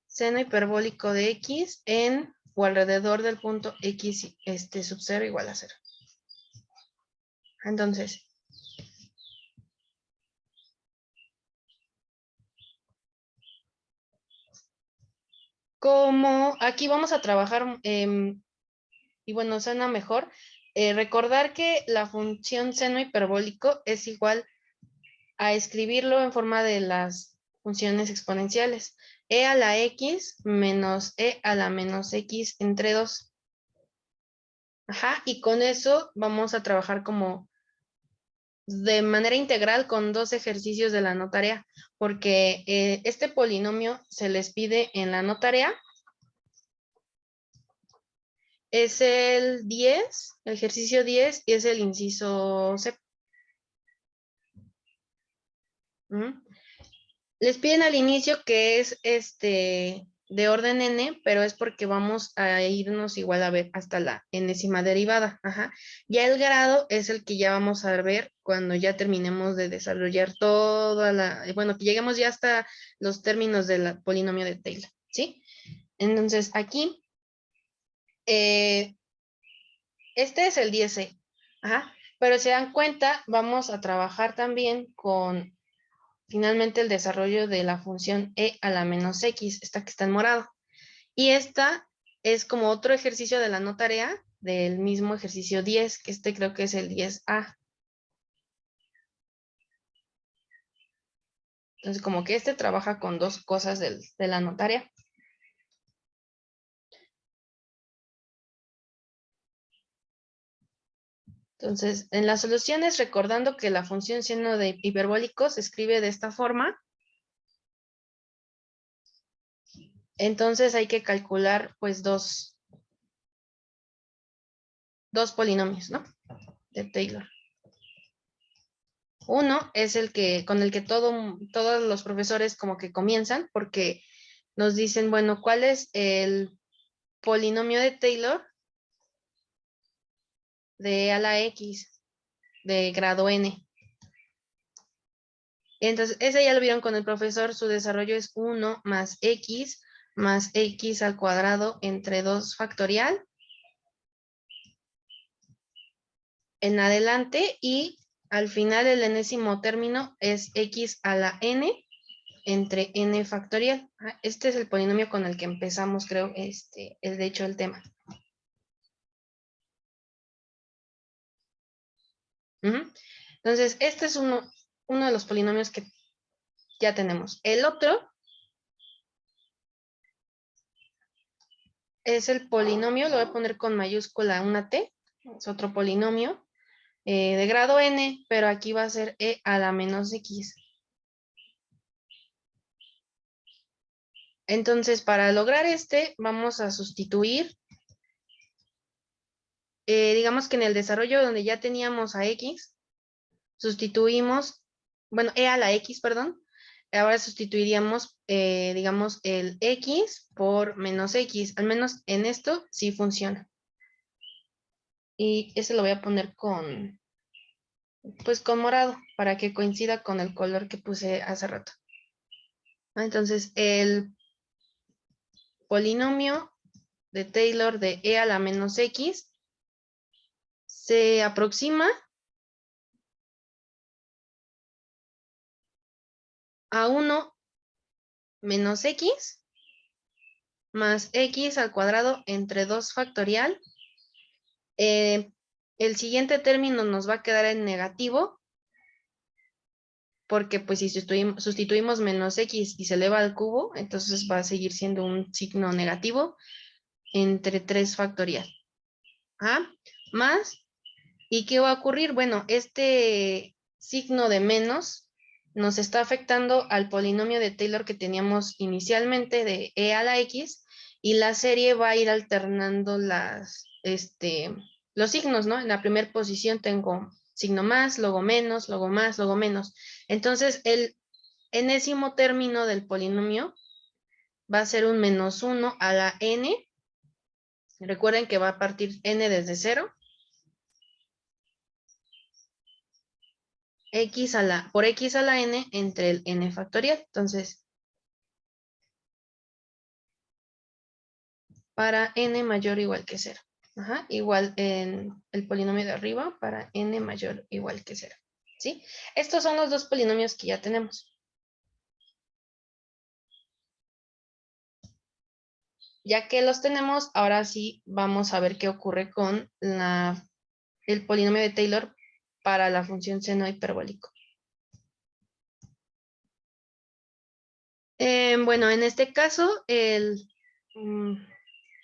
seno hiperbólico de x en o alrededor del punto x sub 0 igual a 0. Entonces, como aquí vamos a trabajar, y bueno, suena mejor, recordar que la función seno hiperbólico es igual a escribirlo en forma de las funciones exponenciales. E a la x menos e a la menos x entre 2. Ajá, y con eso vamos a trabajar como de manera integral con 2 ejercicios de la no tarea, porque este polinomio se les pide en la no tarea. Es el 10, el ejercicio 10, y es el inciso C. Les piden al inicio que es de orden n, pero es porque vamos a irnos igual a ver hasta la enésima derivada. Ajá. Ya el grado es el que ya vamos a ver cuando ya terminemos de desarrollar toda bueno, que lleguemos ya hasta los términos del polinomio de Taylor, ¿sí? Entonces aquí, este es el 10C. Ajá. Pero si se dan cuenta, vamos a trabajar también con finalmente el desarrollo de la función e a la menos x, esta que está en morado. Y esta es como otro ejercicio de la no tarea del mismo ejercicio 10, que creo que es el 10A. Entonces, como que trabaja con dos cosas de la no tarea. Entonces, en las soluciones, recordando que la función seno de hiperbólico se escribe de esta forma, entonces hay que calcular pues dos polinomios, ¿no? De Taylor. Uno es el que con el que todos los profesores como que comienzan, porque nos dicen, bueno, ¿cuál es el polinomio de Taylor de a la x de grado n? Entonces, ese ya lo vieron con el profesor, su desarrollo es 1 más x al cuadrado entre 2 factorial en adelante, y al final el enésimo término es x a la n entre n factorial. Este es el polinomio con el que empezamos, creo, de hecho el tema. Entonces, este es uno de los polinomios que ya tenemos. El otro es el polinomio, lo voy a poner con mayúscula una t, es otro polinomio de grado n, pero aquí va a ser e a la menos x. Entonces, para lograr vamos a sustituir, digamos que en el desarrollo donde ya teníamos a x, sustituimos, bueno, e a la x, perdón, ahora sustituiríamos, digamos, el x por menos x, al menos en esto sí funciona. Y ese lo voy a poner pues con morado, para que coincida con el color que puse hace rato. Entonces, el polinomio de Taylor de e a la menos x se aproxima a 1 menos x más x al cuadrado entre 2 factorial. El siguiente término nos va a quedar en negativo, porque pues si sustituimos menos x y se eleva al cubo, entonces va a seguir siendo un signo negativo. entre 3 factorial. Más. ¿Y qué va a ocurrir? Bueno, este signo de menos nos está afectando al polinomio de Taylor que teníamos inicialmente de e a la x, y la serie va a ir alternando los signos, ¿no? En la primera posición tengo signo más, luego menos, luego más, luego menos. Entonces, el enésimo término del polinomio va a ser un menos 1 a la n. Recuerden que va a partir n desde 0. Por x a la n entre el n factorial. Entonces, para n mayor o igual que 0. Igual en el polinomio de arriba para n mayor o igual que 0. ¿Sí? Estos son los dos polinomios que ya tenemos. Ya que los tenemos, ahora sí vamos a ver qué ocurre con el polinomio de Taylor para la función seno hiperbólico. Bueno, en este caso, ¿qué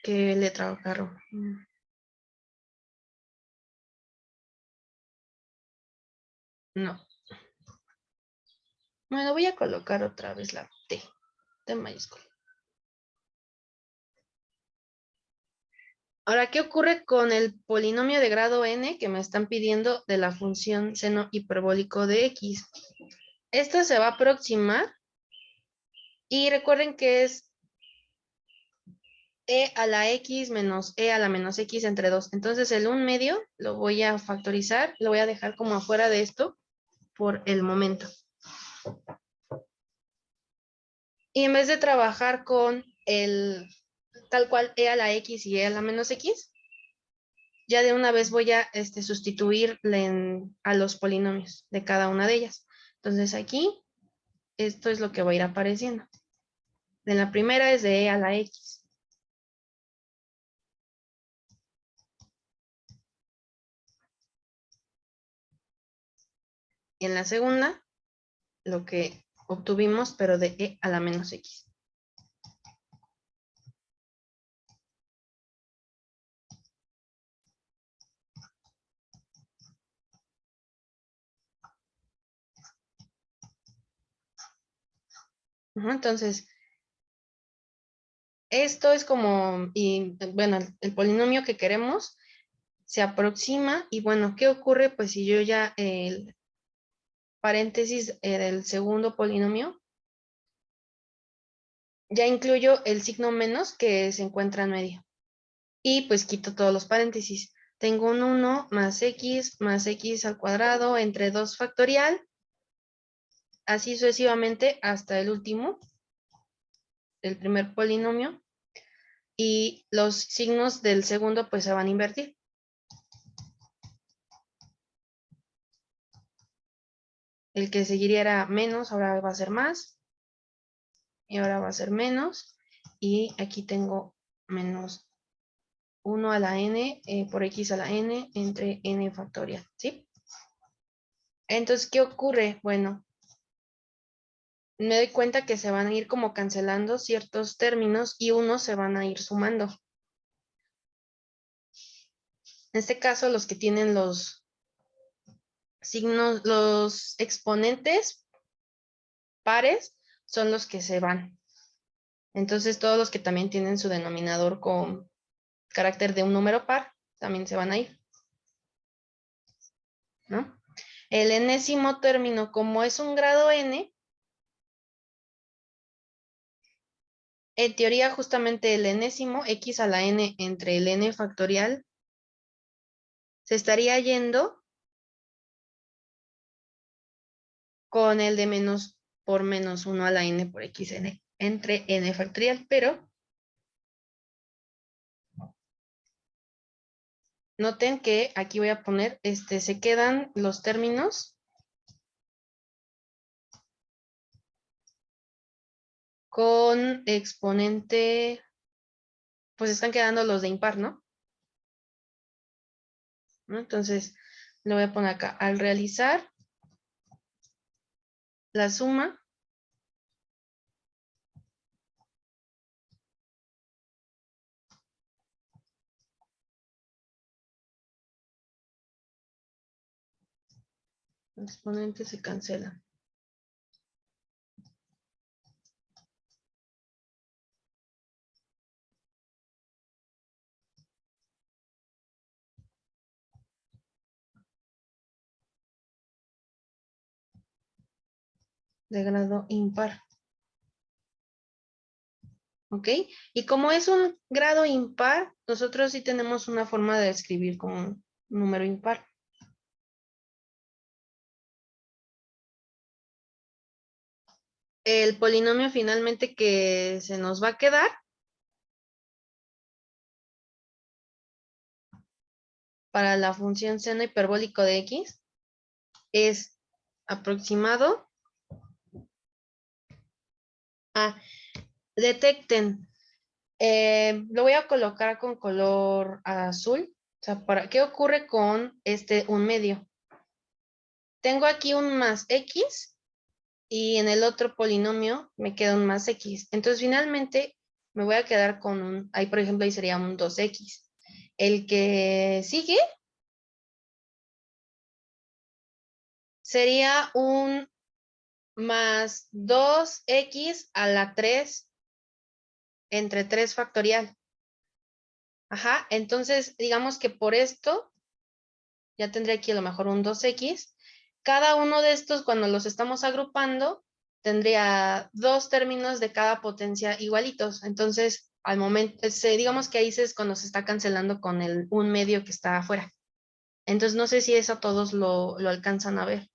letra o carro? No. Bueno, voy a colocar otra vez la T mayúscula. Ahora, ¿qué ocurre con el polinomio de grado n que me están pidiendo de la función seno hiperbólico de x? Esta se va a aproximar y recuerden que es e a la x menos e a la menos x entre 2. Entonces, el 1/2 lo voy a factorizar, lo voy a dejar como afuera de esto por el momento. Y en vez de trabajar con el tal cual e a la x y e a la menos x, ya de una vez voy a sustituir a los polinomios de cada una de ellas. Entonces aquí, esto es lo que va a ir apareciendo. En la primera es de e a la x. Y en la segunda, lo que obtuvimos, pero de e a la menos x. Entonces, esto es como, y bueno, el polinomio que queremos se aproxima, y bueno, ¿qué ocurre? Pues si yo ya el paréntesis del segundo polinomio, ya incluyo el signo menos que se encuentra en medio. Y pues quito todos los paréntesis. Tengo un 1 más x al cuadrado entre 2 factorial, así sucesivamente hasta el último, el primer polinomio, y los signos del segundo pues se van a invertir. El que seguiría era menos, ahora va a ser más, y ahora va a ser menos, y aquí tengo menos 1 a la n por x a la n entre n factorial, ¿sí? Entonces, ¿qué ocurre? Bueno, me doy cuenta que se van a ir como cancelando ciertos términos y unos se van a ir sumando. En este caso, los que tienen los signos, los exponentes pares son los que se van. Entonces, todos los que también tienen su denominador con carácter de un número par, también se van a ir, ¿no? El enésimo término, como es un grado n, en teoría justamente el enésimo, x a la n entre el n factorial, se estaría yendo con el de menos por menos 1 a la n por xn entre n factorial, pero noten que aquí voy a poner, se quedan los términos con exponente, pues están quedando los de impar, ¿no? Entonces, lo voy a poner acá. Al realizar la suma, El exponente se cancela. De grado impar. ¿Ok? Y como es un grado impar, nosotros sí tenemos una forma de escribir como un número impar. El polinomio finalmente que se nos va a quedar para la función seno hiperbólico de x es aproximado a, detecten, lo voy a colocar con color azul. O sea, ¿qué ocurre con un medio? Tengo aquí un más x y en el otro polinomio me queda un más x. Entonces, finalmente me voy a quedar con ahí por ejemplo, ahí sería un 2x. El que sigue sería un más 2x a la 3 entre 3 factorial. Ajá, entonces digamos que por esto ya tendría aquí a lo mejor un 2x. Cada uno de estos, cuando los estamos agrupando, tendría dos términos de cada potencia igualitos. Entonces, al momento, digamos que ahí es cuando se está cancelando con el un medio que está afuera. Entonces, no sé si eso todos lo alcanzan a ver.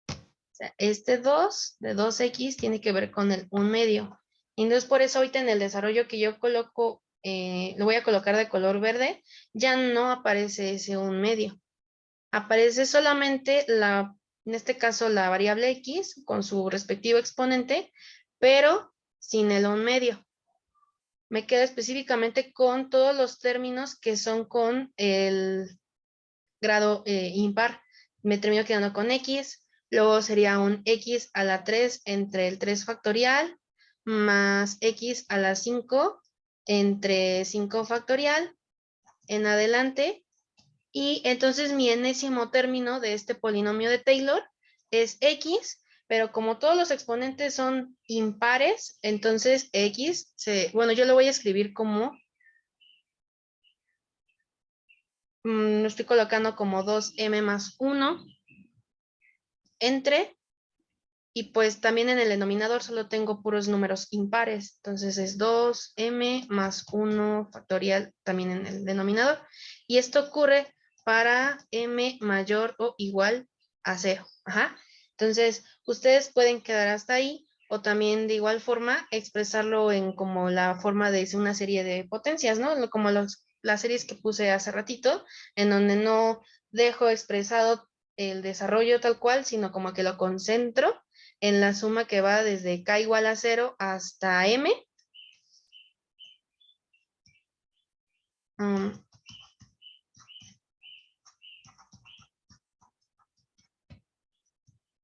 O sea, este 2 de 2x tiene que ver con el un medio. Y entonces, por eso ahorita en el desarrollo que yo coloco, lo voy a colocar de color verde, ya no aparece ese un medio. Aparece solamente en este caso, la variable x con su respectivo exponente, pero sin el un medio. Me quedo específicamente con todos los términos que son con el grado impar. Me termino quedando con x, luego sería un x a la 3 entre el 3 factorial, más x a la 5 entre 5 factorial, en adelante. Y entonces mi enésimo término de este polinomio de Taylor es x, pero como todos los exponentes son impares, entonces x, bueno, yo lo voy a escribir como, lo estoy colocando como 2m más 1 entre, y pues también en el denominador solo tengo puros números impares, entonces es 2m más 1 factorial también en el denominador, y esto ocurre para m mayor o igual a 0. Ajá. Entonces, ustedes pueden quedar hasta ahí o también de igual forma expresarlo en como la forma de una serie de potencias, ¿no? Como las series que puse hace ratito, en donde no dejo expresado el desarrollo tal cual, sino como que lo concentro en la suma que va desde k igual a 0 hasta m.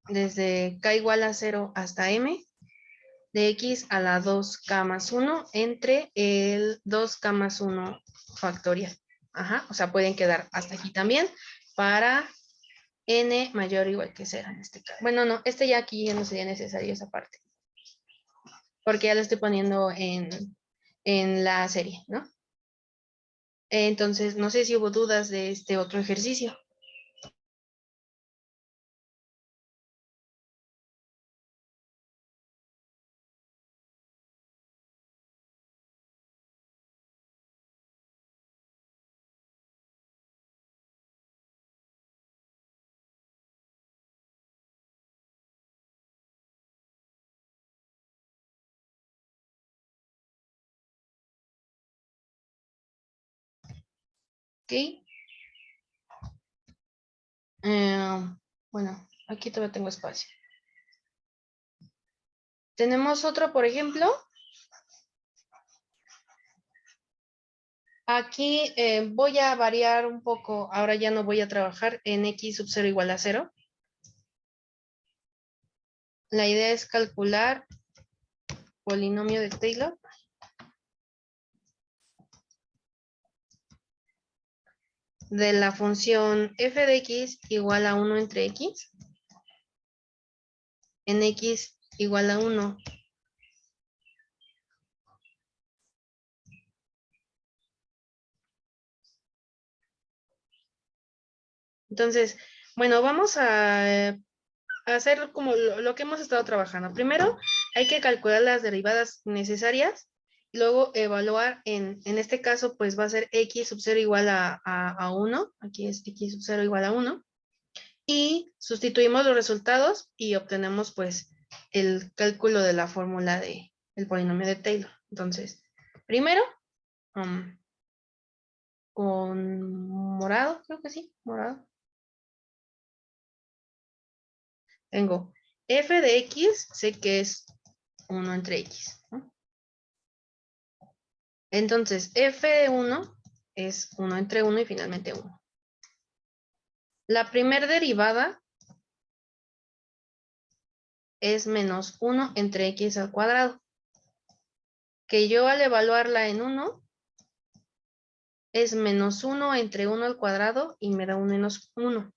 Desde k igual a 0 hasta m, de x a la 2k más 1 entre el 2k más 1 factorial. Ajá, o sea, pueden quedar hasta aquí también para n mayor o igual que 0 en este caso. Bueno, no, ya aquí ya no sería necesario esa parte, porque ya lo estoy poniendo en la serie, ¿no? Entonces, no sé si hubo dudas de este otro ejercicio. ¿Ok? Bueno, aquí todavía tengo espacio. Tenemos otro, por ejemplo. Aquí voy a variar un poco. Ahora ya no voy a trabajar en x sub 0 igual a 0. La idea es calcular polinomio de Taylor. De la función f de x igual a 1 entre x. en x igual a 1. Entonces, bueno, vamos a hacer como lo que hemos estado trabajando. Primero, hay que calcular las derivadas necesarias, y luego evaluar, en este caso, pues va a ser x sub 0 igual a 1. Aquí es x sub 0 igual a 1. Y sustituimos los resultados y obtenemos, pues, el cálculo de la fórmula del polinomio de Taylor. Entonces, primero, con morado, creo que sí, morado. Tengo f de x, sé que es 1 entre x, ¿no? Entonces, f de 1 es 1 entre 1 y finalmente 1. La primera derivada es menos 1 entre x al cuadrado, que yo al evaluarla en 1 es menos 1 entre 1 al cuadrado y me da un menos 1.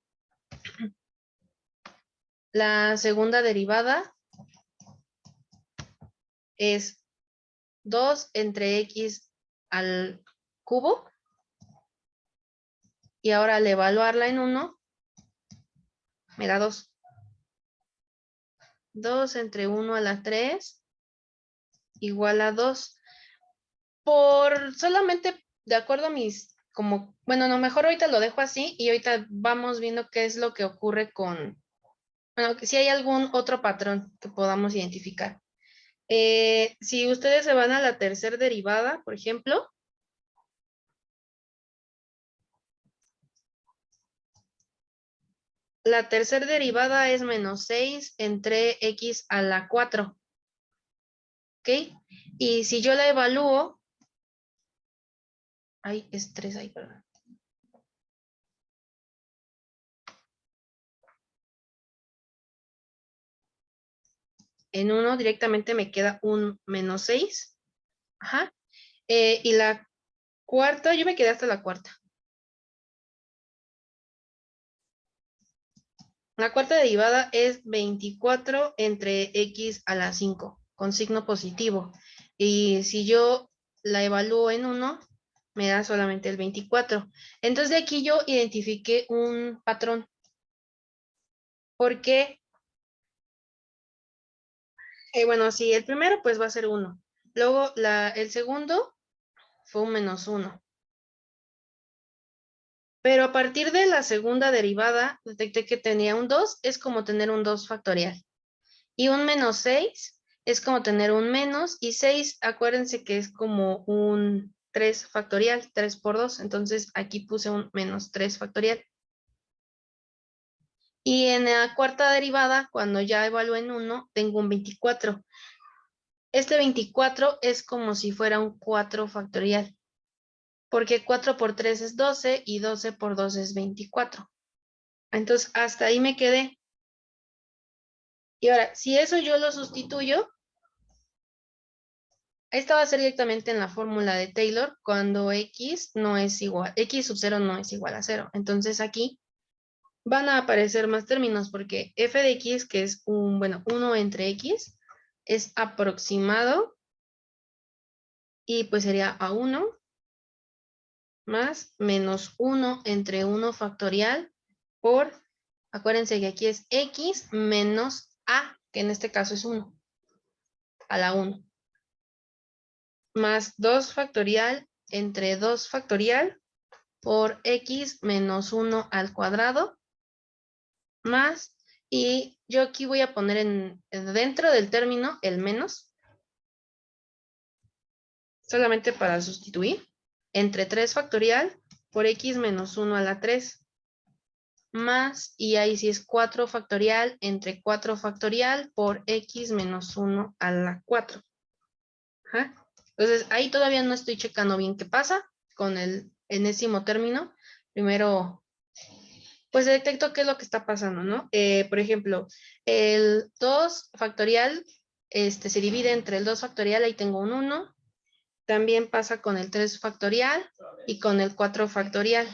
La segunda derivada es 2 entre x al cubo. Y ahora al evaluarla en 1, me da 2. 2 entre 1 a la 3 igual a 2. Por solamente de acuerdo a mis, como, bueno, no, mejor ahorita lo dejo así y ahorita vamos viendo qué es lo que ocurre con, bueno, si hay algún otro patrón que podamos identificar. Si ustedes se van a la tercera derivada, por ejemplo, la tercera derivada es menos 6 entre x a la 4. ¿Ok? Y si yo la evalúo, ay, es 3 ahí, perdón. En 1 directamente me queda un menos 6. Ajá. Y la cuarta, yo me quedé hasta la cuarta. La cuarta derivada es 24 entre x a la 5, con signo positivo. Y si yo la evalúo en 1, me da solamente el 24. Entonces de aquí yo identifiqué un patrón. Porque, bueno, sí, el primero pues va a ser 1. Luego el segundo fue un menos 1. Pero a partir de la segunda derivada, detecté que tenía un 2, es como tener un 2 factorial. Y un menos 6 es como tener un menos, y 6, acuérdense que es como un 3 factorial, 3 por 2. Entonces aquí puse un menos 3 factorial. Y en la cuarta derivada, cuando ya evalúo en 1, tengo un 24. Este 24 es como si fuera un 4 factorial, porque 4 por 3 es 12 y 12 por 2 es 24. Entonces, hasta ahí me quedé. Y ahora, si eso yo lo sustituyo, esta va a ser directamente en la fórmula de Taylor cuando x no es igual, x sub 0 no es igual a 0. Entonces aquí van a aparecer más términos porque f de x, que es bueno, 1 entre x, es aproximado y pues sería a 1 más menos 1 entre 1 factorial por, acuérdense que aquí es x menos a, que en este caso es 1, a la 1. Más 2 factorial entre 2 factorial por x menos 1 al cuadrado, más, y yo aquí voy a poner dentro del término el menos, solamente para sustituir, entre 3 factorial por x menos 1 a la 3, más, y ahí sí es 4 factorial entre 4 factorial por x menos 1 a la 4. Ajá. Entonces, ahí todavía no estoy checando bien qué pasa con el enésimo término. Primero, pues detecto qué es lo que está pasando, ¿no? Por ejemplo, el 2 factorial se divide entre el 2 factorial, ahí tengo un 1. También pasa con el 3 factorial y con el 4 factorial.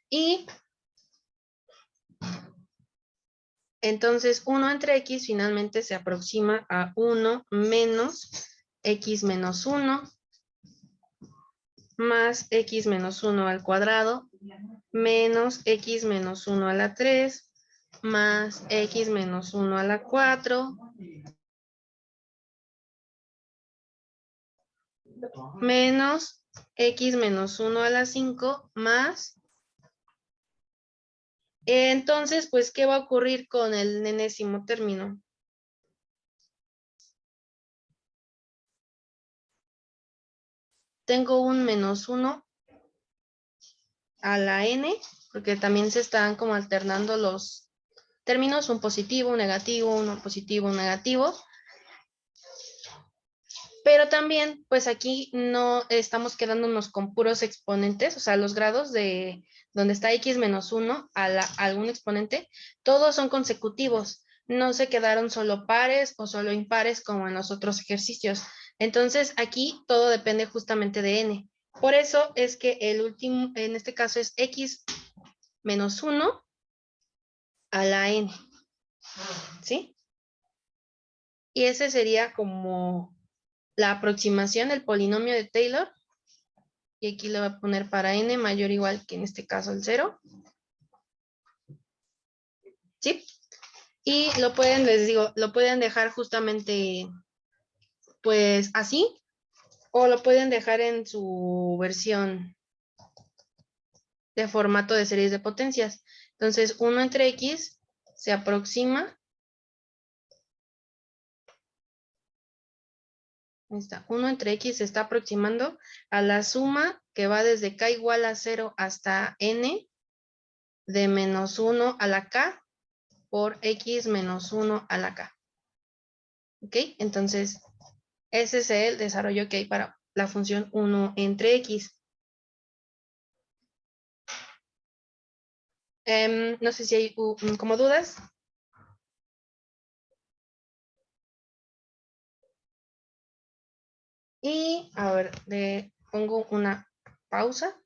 Y Entonces, 1 entre x finalmente se aproxima a 1 menos x menos 1 más x menos 1 al cuadrado menos x menos 1 a la 3 más x menos 1 a la 4 menos x menos 1 a la 5 más. Entonces, pues, ¿qué va a ocurrir con el enésimo término? Tengo un menos 1 a la n, porque también se están como alternando los términos, un positivo, un negativo, uno positivo, un negativo. Pero también, pues aquí no estamos quedándonos con puros exponentes, o sea, los grados de donde está x menos 1 a algún exponente, todos son consecutivos. No se quedaron solo pares o solo impares como en los otros ejercicios. Entonces, aquí todo depende justamente de n. Por eso es que el último, en este caso, es x menos 1 a la n. ¿Sí? Y ese sería como la aproximación del polinomio de Taylor. Y aquí le voy a poner para n mayor o igual que en este caso el 0. ¿Sí? Y lo pueden, les digo, lo pueden dejar justamente pues así, o lo pueden dejar en su versión de formato de series de potencias. Entonces, 1 entre x se aproxima. Ahí está. 1 entre x se está aproximando a la suma que va desde k igual a 0 hasta n de menos 1 a la k por x menos 1 a la k. ¿Ok? Entonces, ese es el desarrollo que hay para la función 1 entre x. No sé si hay como dudas. Y a ver, pongo una pausa.